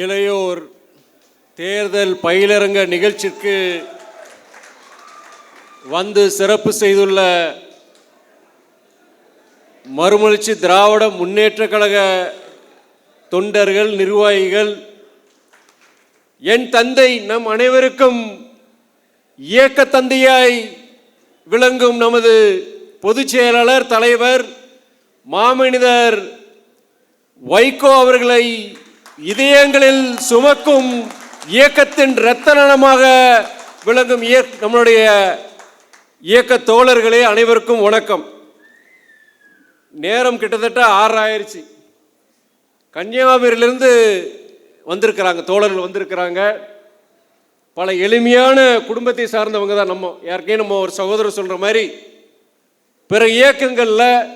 இளையோர் தேர்தல் பயிலரங்க நிகழ்ச்சிக்கு வந்து சிறப்பு செய்துள்ள மறுமலர்ச்சி திராவிட முன்னேற்ற கழக தொண்டர்கள், நிர்வாகிகள், என் தந்தை நம் அனைவருக்கும் இயக்க தந்தையாய் விளங்கும் நமது பொதுச் செயலாளர் தலைவர் மாமனிதர் வைகோ அவர்களை இதயங்களில் சுமக்கும் இயக்கத்தின் இரத்தனமாக விளங்கும் நம்முடைய இயக்க தோழர்களே, அனைவருக்கும் வணக்கம். நேரம் கிட்டத்தட்ட 6 ஆயிடுச்சு. கன்னியாகுமரியிலிருந்து வந்திருக்கிறாங்க, தோழர்கள் வந்திருக்கிறாங்க. பல எளிமையான குடும்பத்தை சார்ந்தவங்க தான். நம்ம ஒரு சகோதரர் சொல்கிற மாதிரி பிற இயக்கங்களில்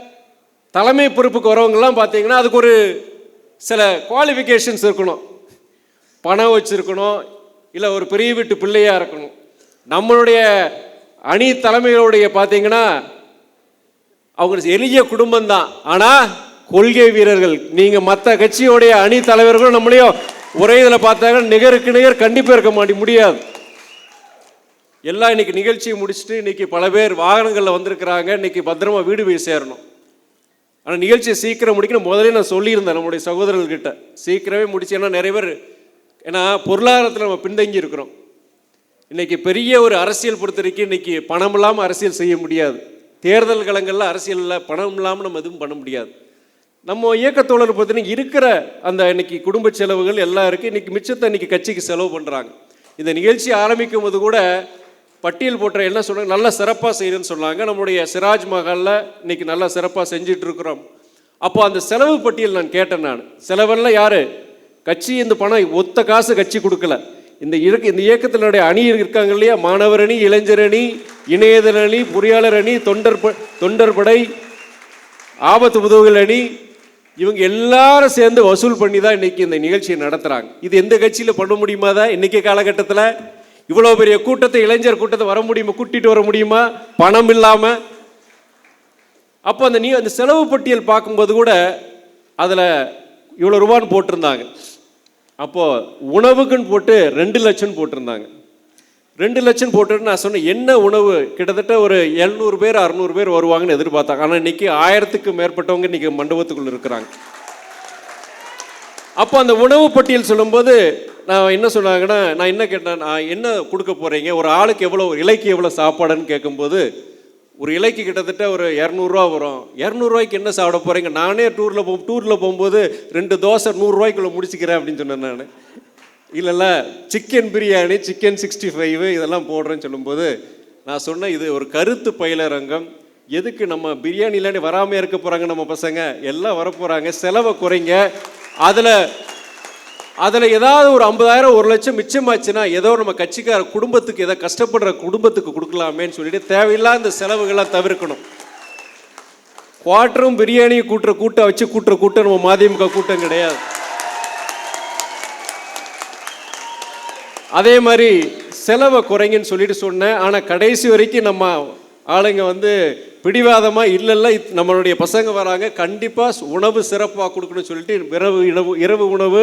தலைமை பொறுப்புக்கு வரவங்கெல்லாம் பார்த்தீங்கன்னா அதுக்கு ஒரு சில குவாலிஃபிகேஷன்ஸ் இருக்கணும். பணம் வச்சுருக்கணும், இல்லை ஒரு பெரிய வீட்டு பிள்ளையாக இருக்கணும். நம்மளுடைய அணி தலைமைகளுடைய பார்த்தீங்கன்னா அவங்க எளிய குடும்பம்தான், ஆனால் கொள்கை வீரர்கள். நீங்கள் மற்ற கட்சியோடைய அணி தலைவர்களும் நம்மளையும் ஒரே இதில் பார்த்தாங்க நிகருக்கு நிகர் கண்டிப்பாக இருக்க முடியாது. எல்லாம் இன்னைக்கு நிகழ்ச்சியை முடிச்சுட்டு இன்னைக்கு பல பேர் வாகனங்களில் வந்திருக்கிறாங்க. இன்னைக்கு பத்திரமா வீடு போய் சேரணும். ஆனால் நிகழ்ச்சியை சீக்கிரம் முடிக்கணும். முதலே நான் சொல்லியிருந்தேன் நம்முடைய சகோதரர்கள்கிட்ட சீக்கிரமே முடிச்சு. ஏன்னா நிறைய பேர், ஏன்னா பொருளாதாரத்தில் நம்ம பின்தங்கி இருக்கிறோம். இன்றைக்கி பெரிய ஒரு அரசியல் பொறுத்த வரைக்கும் இன்றைக்கி பணம் இல்லாமல் அரசியல் செய்ய முடியாது. தேர்தல் களங்களில் அரசியலில் பணம் இல்லாமல் நம்ம எதுவும் பண்ண முடியாது. நம்ம இயக்கத்தோழர் பார்த்தீங்கன்னா இருக்கிற அந்த இன்னைக்கு குடும்ப செலவுகள் எல்லாம் இருக்குது. இன்றைக்கி மிச்சத்தை இன்றைக்கி கட்சிக்கு செலவு பண்ணுறாங்க. இந்த நிகழ்ச்சி ஆரம்பிக்கும் போது கூட பட்டியல் போட்ட என்ன சொன்னாங்க, நல்லா சிறப்பாக செய்யணும்னு சொன்னாங்க. நம்முடைய சிராஜ் மஹாலில் இன்றைக்கி நல்லா சிறப்பாக செஞ்சுட்டு இருக்கிறோம். அப்போ அந்த செலவு பட்டியல் நான் கேட்டேன். நான் செலவெல்லாம் யார், கட்சி இந்த பணம் ஒத்த காசு கட்சி கொடுக்கல. இந்த இயக்கத்தினுடைய அணி இருக்காங்க இல்லையா, மாணவர் அணி, இளைஞர் அணி, இணையதள அணி, பொறியாளர் அணி, தொண்டர் படை, ஆபத்து உதவுகள் அணி, இவங்க எல்லாரும் சேர்ந்து வசூல் பண்ணி தான் இன்னைக்கு இந்த நிகழ்ச்சியை நடத்துகிறாங்க. இது எந்த கட்சியில் பண்ண முடியுமா? தான் இன்றைக்கி காலகட்டத்தில் இவ்வளோ பெரிய கூட்டத்தை, இளைஞர் கூட்டத்தை வர முடியுமா, கூட்டிகிட்டு வர முடியுமா பணம் இல்லாமல்? அப்போ அந்த செலவு பட்டியல் பார்க்கும்போது கூட அதில் இவ்வளோ ரூபான்னு போட்டிருந்தாங்க. அப்போது உணவுக்குன்னு போட்டு 2 லட்சம் போட்டிருந்தாங்க. 2 லட்சம் போட்டுட்டு நான் சொன்னேன், என்ன உணவு? கிட்டத்தட்ட ஒரு 700 பேர் 600 பேர் வருவாங்கன்னு எதிர்பார்த்தாங்க. ஆனால் இன்றைக்கி 1000க்கும் மேற்பட்டவங்க இன்றைக்கி மண்டபத்துக்குள்ளே இருக்கிறாங்க. அப்போ அந்த உணவு பட்டியல் சொல்லும்போது நான் என்ன சொன்னாங்கன்னா, நான் என்ன கேட்டேன், நான் என்ன கொடுக்க போகிறீங்க, ஒரு ஆளுக்கு எவ்வளோ, ஒரு இலைக்கு எவ்வளோ சாப்பாடுன்னு கேட்கும்போது, ஒரு இலைக்கு கிட்டத்தட்ட ஒரு 200 ரூபா வரும். 200 ரூபாய்க்கு என்ன சாப்பிட போகிறீங்க? நானே டூரில் போகும்போது 2 தோசை 100 ரூபாய்க்குள்ளே முடிச்சுக்கிறேன் அப்படின்னு சொன்னேன். நான் இல்லைல்ல, சிக்கன் பிரியாணி, சிக்கன் 65 இதெல்லாம் போடுறேன்னு சொல்லும்போது நான் சொன்னேன், இது ஒரு கருத்து பயிலரங்கம். எதுக்கு நம்ம பிரியாணி இல்லாட்டி வராமல் இருக்க போகிறாங்க நம்ம பசங்க, எல்லாம் வரப்போகிறாங்க. செலவை குறைங்க. அதில் ஏதாவது ஒரு 50,000 1 லட்சம் மிச்சமாச்சுன்னா ஏதோ நம்ம கட்சிக்கார குடும்பத்துக்கு, ஏதோ கஷ்டப்படுற குடும்பத்துக்கு கொடுக்கலாமேன்னு சொல்லிட்டு தேவையில்லாத இந்த செலவுகள்லாம் தவிர்க்கணும். குவார்ட்டரும் பிரியாணியை கூட்டுற கூட்டம் நம்ம மதிமுக கூட்டம் கிடையாது. அதே மாதிரி செலவை குறைங்கன்னு சொல்லிட்டு சொன்னேன். ஆனால் கடைசி வரைக்கும் நம்ம ஆளுங்க பிடிவாதமாக இல்லைல்ல, நம்மளுடைய பசங்க வராங்க, கண்டிப்பாக உணவு சிறப்பாக கொடுக்கணும்னு சொல்லிட்டு இரவு உணவு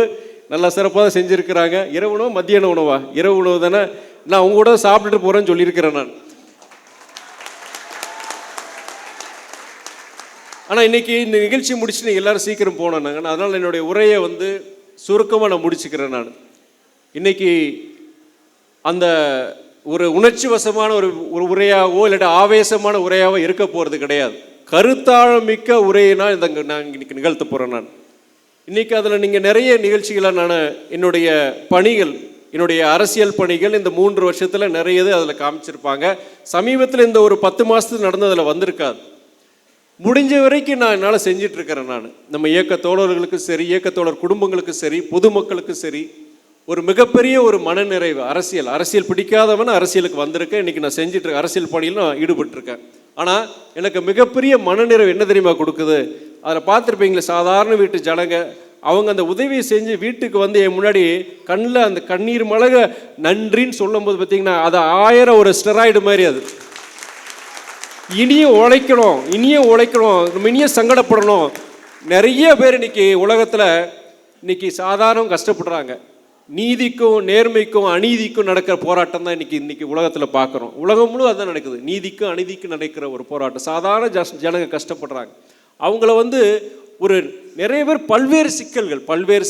நல்லா சிறப்பாக தான் செஞ்சுருக்கிறாங்க. இரவு உணவு, மத்தியான உணவா? இரவு உணவு தானே. நான் அவங்க கூட சாப்பிட்டுட்டு போகிறேன்னு சொல்லியிருக்கிறேன் நான். ஆனால் இன்றைக்கி இந்த நிகழ்ச்சி முடிச்சுட்டு எல்லோரும் சீக்கிரம் போனாங்க. அதனால் என்னுடைய உரையை சுருக்கமாக நான் முடிச்சுக்கிறேன். நான் இன்றைக்கி அந்த ஒரு உணர்ச்சி வசமான ஒரு உரையாகவோ இல்லாட்டி ஆவேசமான உரையாகவோ இருக்க போகிறது கிடையாது. கருத்தாழமிக்க உரையினால் நான் இன்றைக்கி நிகழ்த்த போகிறேன். நான் இன்றைக்கி அதில் நீங்கள் நிறைய நிகழ்ச்சிகளை என்னுடைய பணிகள், என்னுடைய அரசியல் பணிகள் இந்த 3 வருஷத்தில் நிறையது அதில் காமிச்சிருப்பாங்க. சமீபத்தில் இந்த ஒரு 10 மாதத்துக்கு நடந்ததில் வந்திருக்காது. முடிஞ்ச வரைக்கும் நான் என்னால் செஞ்சிட்ருக்கிறேன். நான் நம்ம இயக்க தோழர்களுக்கும் சரி, இயக்கத்தோழர் குடும்பங்களுக்கும் சரி, பொதுமக்களுக்கும் சரி, ஒரு மிகப்பெரிய ஒரு மனநிறைவு. அரசியல் பிடிக்காதவன் அரசியலுக்கு வந்திருக்கேன். இன்றைக்கி நான் செஞ்சிட்ருக்கேன், அரசியல் பணியில் நான் ஈடுபட்டிருக்கேன். ஆனால் எனக்கு மிகப்பெரிய மனநிறைவு என்ன தெரியுமா கொடுக்குது? அதில் பார்த்துருப்பீங்களே, சாதாரண வீட்டு ஜனங்க அவங்க அந்த உதவியை செஞ்சு வீட்டுக்கு என் முன்னாடி கண்ணில் அந்த கண்ணீர் மழக நன்றின்னு சொல்லும்போது பார்த்தீங்கன்னா அது 1000 ஒரு ஸ்டெராய்டு மாதிரி. அது இனியும் உழைக்கணும், நம்ம இனியும் சங்கடப்படணும். நிறைய பேர் இன்னைக்கு உலகத்தில் இன்னைக்கு சாதாரண கஷ்டப்படுறாங்க. நீதிக்கும் நேர்மைக்கும் அநீதிக்கும் நடக்கிற போராட்டம் தான் இன்னைக்கு உலகத்தில் பார்க்குறோம். உலகம் முழு அதுதான் நடக்குது. நீதிக்கும் அநீதிக்கும் நடக்கிற ஒரு போராட்டம். சாதாரண ஜனங்க கஷ்டப்படுறாங்க. அவங்கள ஒரு நிறைய பேர் பல்வேறு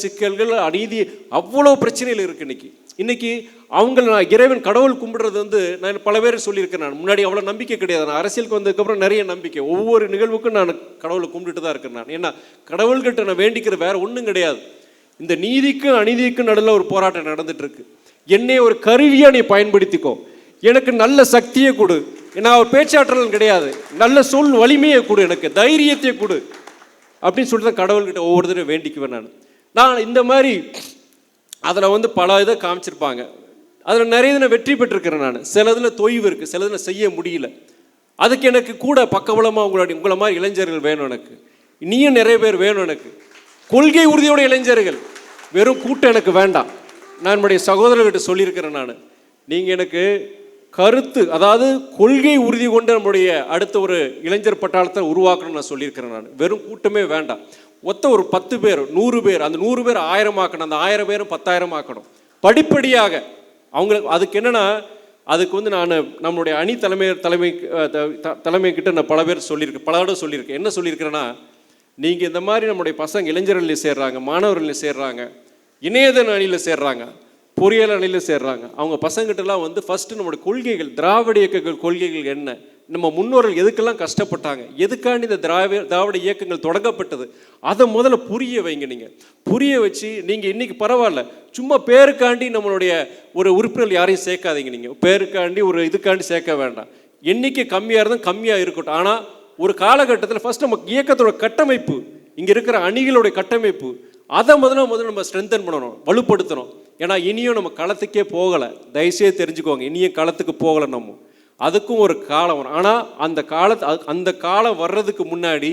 சிக்கல்கள் அநீதி அவ்வளோ பிரச்சனைகள் இருக்குது. இன்னைக்கு அவங்கள நான் இறைவன் கடவுள் கும்பிடுறது நான் பல பேர் சொல்லியிருக்கேன். நான் முன்னாடி அவ்வளோ நம்பிக்கை கிடையாது. நான் அரசியலுக்கு வந்ததுக்கப்புறம் நிறைய நம்பிக்கை. ஒவ்வொரு நிகழ்வுக்கும் நான் கடவுளை கும்பிட்டுட்டு தான் இருக்கேன். நான் ஏன்னா கடவுள்கிட்ட நான் வேண்டிக்கிற வேற ஒன்றும் கிடையாது. இந்த நீதிக்கும் அநீதிக்கும் நடுவில் ஒரு போராட்டம் நடந்துட்டு இருக்கு. என்னை ஒரு கருவியாக நீ பயன்படுத்திக்கோ, எனக்கு நல்ல சக்தியை கொடு. நான் ஒரு பேச்சாற்றல் கிடையாது, நல்ல சொல் வலிமையை கொடு, எனக்கு தைரியத்தை கொடு அப்படின்னு சொல்லிட்டு தான் கடவுள்கிட்ட ஒவ்வொருத்தரும் வேண்டிக்குவேன். நான் இந்த மாதிரி அதில் பல இதை காமிச்சிருப்பாங்க. அதில் நிறைய இதில் வெற்றி பெற்றிருக்கிறேன். நான் சில இதில் தொய்வு இருக்குது, சில இதில் செய்ய முடியல. அதுக்கு எனக்கு கூட பக்கபலமாக உங்களை மாதிரி இளைஞர்கள் வேணும். எனக்கு நீயும் நிறைய பேர் வேணும். எனக்கு கொள்கை உறுதியோட இளைஞர்கள், வெறும் கூட்டம் எனக்கு வேண்டாம். நான் என்னுடைய சகோதரர்கிட்ட சொல்லியிருக்கிறேன். நீங்கள் எனக்கு கருத்து, அதாவது கொள்கை உறுதி கொண்டு நம்முடைய அடுத்த ஒரு இளைஞர் பட்டாளத்தை உருவாக்கணும்னு நான் சொல்லியிருக்கிறேன். வெறும் கூட்டமே வேண்டாம். ஒரு 10 பேர் 100 பேர், அந்த 100 பேர் 1000 ஆக்கணும், அந்த 1000 பேரும் 10,000 ஆக்கணும் படிப்படியாக. அவங்களுக்கு அதுக்கு என்னென்னா, அதுக்கு நான் நம்மளுடைய அணி தலைமை கிட்ட நான் பல பேர் சொல்லியிருக்கேன், பல தடவை சொல்லியிருக்கேன். என்ன சொல்லியிருக்கிறேன்னா, நீங்கள் இந்த மாதிரி நம்முடைய பசங்க இளைஞர்கள் சேர்றாங்க, மாணவர்கள் சேர்றாங்க, இணையதள அணியில் சேர்றாங்க, பொறியியல் அணியில் சேர்றாங்க. அவங்க பசங்கிட்டலாம் ஃபஸ்ட்டு நம்மளுடைய கொள்கைகள், திராவிட இயக்கங்கள் கொள்கைகள் என்ன, நம்ம முன்னோர்கள் எதுக்கெல்லாம் கஷ்டப்பட்டாங்க, எதுக்காண்டி இந்த திராவிட இயக்கங்கள் தொடங்கப்பட்டது, அதை முதல்ல புரிய வைங்க. நீங்கள் புரிய வச்சு நீங்கள் இன்றைக்கி பரவாயில்ல, சும்மா பேருக்காண்டி நம்மளுடைய ஒரு உறுப்பினர்கள் யாரையும் சேர்க்காதீங்க. நீங்கள் பேருக்காண்டி ஒரு இதுக்காண்டி சேர்க்க வேண்டாம். எண்ணிக்கை கம்மியாக இருந்தால் கம்மியாக இருக்கட்டும். ஆனால் ஒரு காலகட்டத்தில் ஃபஸ்ட் நம்ம இயக்கத்தோட கட்டமைப்பு, இங்கே இருக்கிற அணிகளுடைய கட்டமைப்பு, அதை முதல்ல நம்ம ஸ்ட்ரென்தன் பண்ணணும், வலுப்படுத்தணும். ஏன்னா இனியும் நம்ம களத்துக்கே போகலை. தயவுசெய்து தெரிஞ்சுக்கோங்க, இனியும் களத்துக்கு போகலை. நம்ம அதுக்கும் ஒரு காலம் வரும். ஆனால் அந்த காலம் வர்றதுக்கு முன்னாடி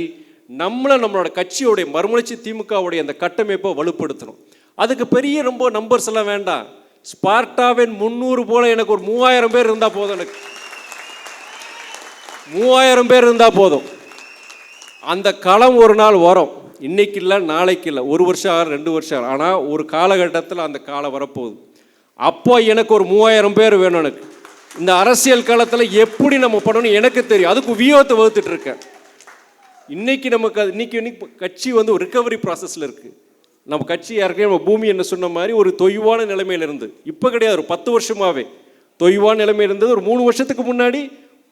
நம்மளோட கட்சியோடைய மறுமலர்ச்சி திமுகவுடைய அந்த கட்டமைப்பை வலுப்படுத்தணும். அதுக்கு பெரிய ரொம்ப நம்பர்ஸ் எல்லாம் வேண்டாம். ஸ்பார்ட்டாவின் 300 போல எனக்கு ஒரு 3000 பேர் இருந்தால் போதும். எனக்கு 3000 பேர் இருந்தால் போதும். அந்த களம் ஒரு நாள் வரும். இன்னைக்கு இல்லை, நாளைக்கு இல்லை, 1 வருஷம் ஆகும், 2 வருஷம் ஆகும். ஆனால் ஒரு காலகட்டத்தில் அந்த காலம் வரப்போகுது. அப்போ எனக்கு ஒரு 3000 பேர் வேணும். எனக்கு இந்த அரசியல் காலத்தில் எப்படி நம்ம பண்ணணும் எனக்கு தெரியும். அதுக்கு வியூகத்தை வகுத்துட்டு இருக்கேன். இன்னைக்கு நமக்கு இன்னைக்கு கட்சி ஒரு ரிகவரி ப்ராசஸில் இருக்குது. நம்ம கட்சி யாருக்கே நம்ம பூமி என்ன சொன்ன மாதிரி ஒரு தொய்வான நிலைமையில் இருந்து, இப்போ கிடையாது, ஒரு 10 வருஷமாகவே தொய்வான நிலைமையில் இருந்தது. ஒரு 3 வருஷத்துக்கு முன்னாடி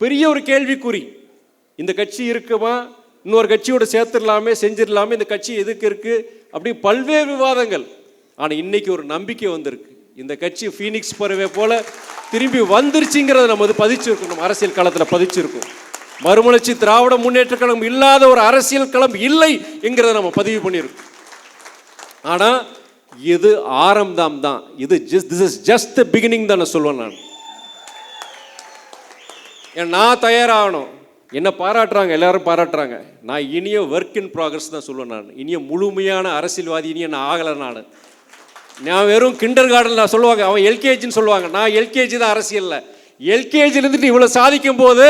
பெரிய ஒரு கேள்விக்குறி, இந்த கட்சி இருக்குமா, இன்னொரு கட்சியோட சேர்த்துடலாமே, செஞ்சிடலாமே, இந்த கட்சி எதுக்கு இருக்குது, அப்படி பல்வேறு விவாதங்கள். ஆனால் இன்னைக்கு ஒரு நம்பிக்கை வந்திருக்கு. இந்த கட்சி ஃபீனிக்ஸ் பறவை போல திரும்பி வந்துருச்சுங்கிறத நம்ம பதிச்சிருக்கோம். நம்ம அரசியல் களத்தில் பதிச்சிருக்கோம். மறுமலர்ச்சி திராவிட முன்னேற்ற கழகம் இல்லாத ஒரு அரசியல் களம் இல்லை என்கிறத நம்ம பதிவு பண்ணியிருக்கோம். ஆனால் இது ஆரம்பம் தான். This is just the beginning தான் நான் சொல்லுவேன். நான் தயாராகணும். என்ன பாராட்டுறாங்க, எல்லாரும் பாராட்டுறாங்க. நான் இனிய ஒர்க் இன் ப்ராக்ரஸ் தான் சொல்லுவேன். நான் இனிய முழுமையான அரசியல்வாதி இனிய நான் ஆகலை. நான் வெறும் கிண்டர் கார்டன் நான் சொல்லுவாங்க, அவன் எல்கேஜின்னு சொல்லுவாங்க. நான் எல்கேஜி தான் அரசியலில். எல்கேஜில இருந்துட்டு இவ்வளோ சாதிக்கும் போது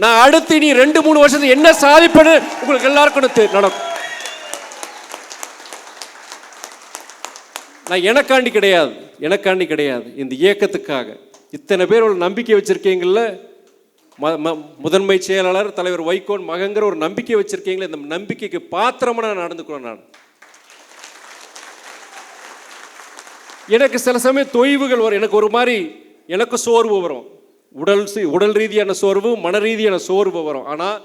நான் அடுத்து இனி 2-3 வருஷத்துக்கு என்ன சாதிப்பேன்னு உங்களுக்கு எல்லாருக்கும் நடக்கும். நான் எனக்காண்டி கிடையாது, இந்த இயக்கத்துக்காக. இத்தனை பேர் ஒரு நம்பிக்கை வச்சிருக்கீங்கல்ல, முதன்மை செயலாளர் தலைவர் வைகோன் மகங்கிற ஒரு நம்பிக்கை வச்சிருக்கீங்களே, இந்த நம்பிக்கைக்கு பாத்திரமா நான் நடந்துக்கிறேன். நான் எனக்கு சில சமயம் தொய்வுகள் வரும். எனக்கு ஒரு மாதிரி எனக்கு சோர்வு வரும். உடல் ரீதியான சோர்வு, மன ரீதியான சோர்வு வரும். ஆனால்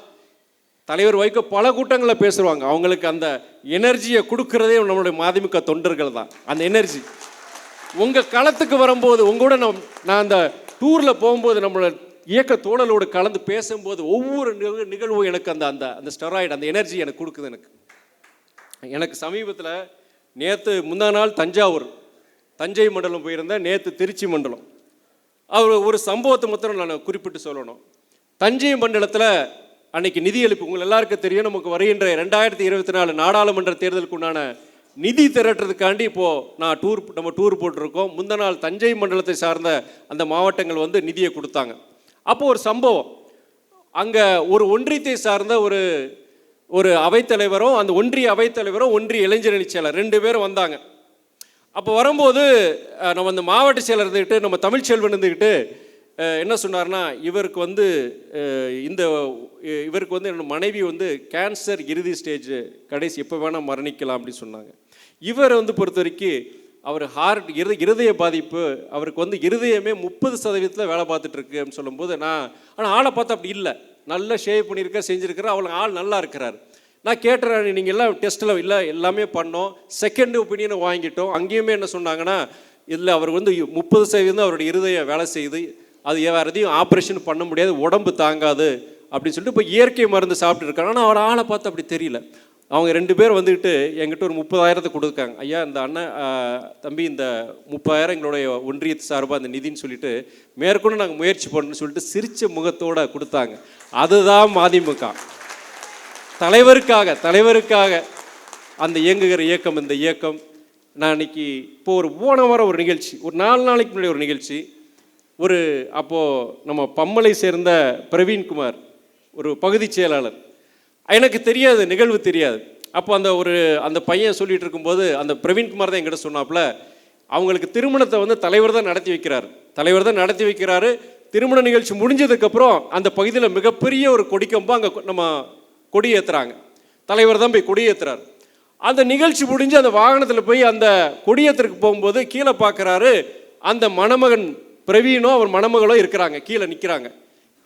தலைவர் வைகோ பல கூட்டங்களில் பேசுவாங்க. அவங்களுக்கு அந்த எனர்ஜியை கொடுக்கறதே நம்மளுடைய மதிமுக தொண்டர்கள் தான். அந்த எனர்ஜி உங்கள் களத்துக்கு வரும்போது, உங்களோட நான் அந்த டூரில் போகும்போது, நம்மளோட இயக்க தோழலோடு கலந்து பேசும்போது ஒவ்வொரு நிகழ்வும் எனக்கு அந்த ஸ்டெராய்டு, அந்த எனர்ஜி எனக்கு கொடுக்குது. எனக்கு சமீபத்தில் முந்தா நாள் தஞ்சை மண்டலம் போயிருந்தேன், நேற்று திருச்சி மண்டலம். அவர் ஒரு சம்பவத்தை மாத்திரம் நான் குறிப்பிட்டு சொல்லணும். தஞ்சை மண்டலத்தில் அன்னைக்கு நிதி எழுப்பு உங்களுக்கு எல்லாருக்கும் தெரியும். நமக்கு வருகின்ற 2024 நாடாளுமன்ற தேர்தலுக்கு உண்டான நிதி திரட்டுறதுக்காண்டி இப்போது நம்ம டூர் போட்டிருக்கோம். முந்த நாள் தஞ்சை மண்டலத்தை சார்ந்த அந்த மாவட்டங்கள் நிதியை கொடுத்தாங்க. அப்போது ஒரு சம்பவம், அங்கே ஒரு ஒன்றியத்தை சார்ந்த ஒரு அவைத்தலைவரும், அந்த ஒன்றிய அவைத்தலைவரும் ஒன்றிய இளைஞரணி செயலர் 2 பேரும் வந்தாங்க. அப்போ வரும்போது நம்ம அந்த மாவட்ட செயலர் இருந்துக்கிட்டு நம்ம தமிழ்ச்செல்வன் இருந்துக்கிட்டு என்ன சொன்னார்னா, இவருக்கு வந்து இவருக்கு வந்து என்னோட மனைவி வந்து கேன்சர் இறுதி ஸ்டேஜ், கடைசி எப்போ வேணால் மரணிக்கலாம் அப்படின்னு சொன்னாங்க. இவர் வந்து பொறுத்த வரைக்கும் அவர் இருதய பாதிப்பு, அவருக்கு வந்து இருதயமே 30% வேலை பார்த்துட்டு இருக்கு அப்படின்னு சொல்லும்போது ஆனால் ஆளை பார்த்தா அப்படி இல்லை, நல்லா ஷேவ் பண்ணியிருக்கார், செஞ்சுருக்கிறார், அவளை ஆள் நல்லா இருக்கிறார். நான் கேட்டுறேன், நீங்கள் எல்லாம் டெஸ்ட்டில் இல்லை எல்லாமே பண்ணோம், செகண்ட் ஒப்பீனியனை வாங்கிட்டோம். அங்கேயுமே என்ன சொன்னாங்கன்னா, இல்லை அவர் வந்து 30% அவருடைய இருதயம் வேலை செய்யுது, அது வேறு எதையும் ஆப்ரேஷன் பண்ண முடியாது, உடம்பு தாங்காது அப்படின்னு சொல்லிட்டு இப்போ இயற்கை மருந்து சாப்பிட்டு இருக்காங்க. ஆனால் அவர் ஆளை பார்த்து அப்படி தெரியல. அவங்க 2 பேர் வந்துக்கிட்டு என்கிட்ட ஒரு 30,000 கொடுக்காங்க. ஐயா இந்த அண்ணன் தம்பி இந்த 30,000 எங்களுடைய ஒன்றியத்து சார்பாக அந்த நிதின்னு சொல்லிட்டு மேற்கொண்டு நாங்கள் முயற்சி பண்ணணும்னு சொல்லிட்டு சிரித்த முகத்தோடு கொடுத்தாங்க. அதுதான் மதிமுக. தலைவருக்காக அந்த இயங்குகிற இயக்கம். இந்த இயக்கம் நான் இன்னைக்கு இப்போ போன வாரம் ஒரு நிகழ்ச்சி, ஒரு 4 நாளைக்கு முன்னாடி ஒரு நிகழ்ச்சி, அப்போது நம்ம பம்மலை சேர்ந்த பிரவீன்குமார் ஒரு பகுதி செயலாளர், எனக்கு தெரியாது, நிகழ்வு தெரியாது. அப்போ அந்த பையன் சொல்லிட்டு இருக்கும்போது அந்த பிரவீன்குமார் தான் என்கிட்ட சொன்னாப்புல, அவங்களுக்கு திருமணத்தை வந்து தலைவர் தான் நடத்தி வைக்கிறாரு. திருமண நிகழ்ச்சி முடிஞ்சதுக்கப்புறம் அந்த பகுதியில் மிகப்பெரிய ஒரு கொடிக்கம்போ அங்கே நம்ம கொடி ஏற்றுறாங்க. தலைவர் தான் போய் கொடி ஏற்றுறாரு. அந்த நிகழ்ச்சி முடிஞ்சு அந்த வாகனத்தில் போய் அந்த கொடியேற்றத்துக்கு போகும்போது கீழே பார்க்குறாரு, அந்த மணமகன் பிரவீனோ அவர் மணமகளோ இருக்கிறாங்க, கீழே நிற்கிறாங்க.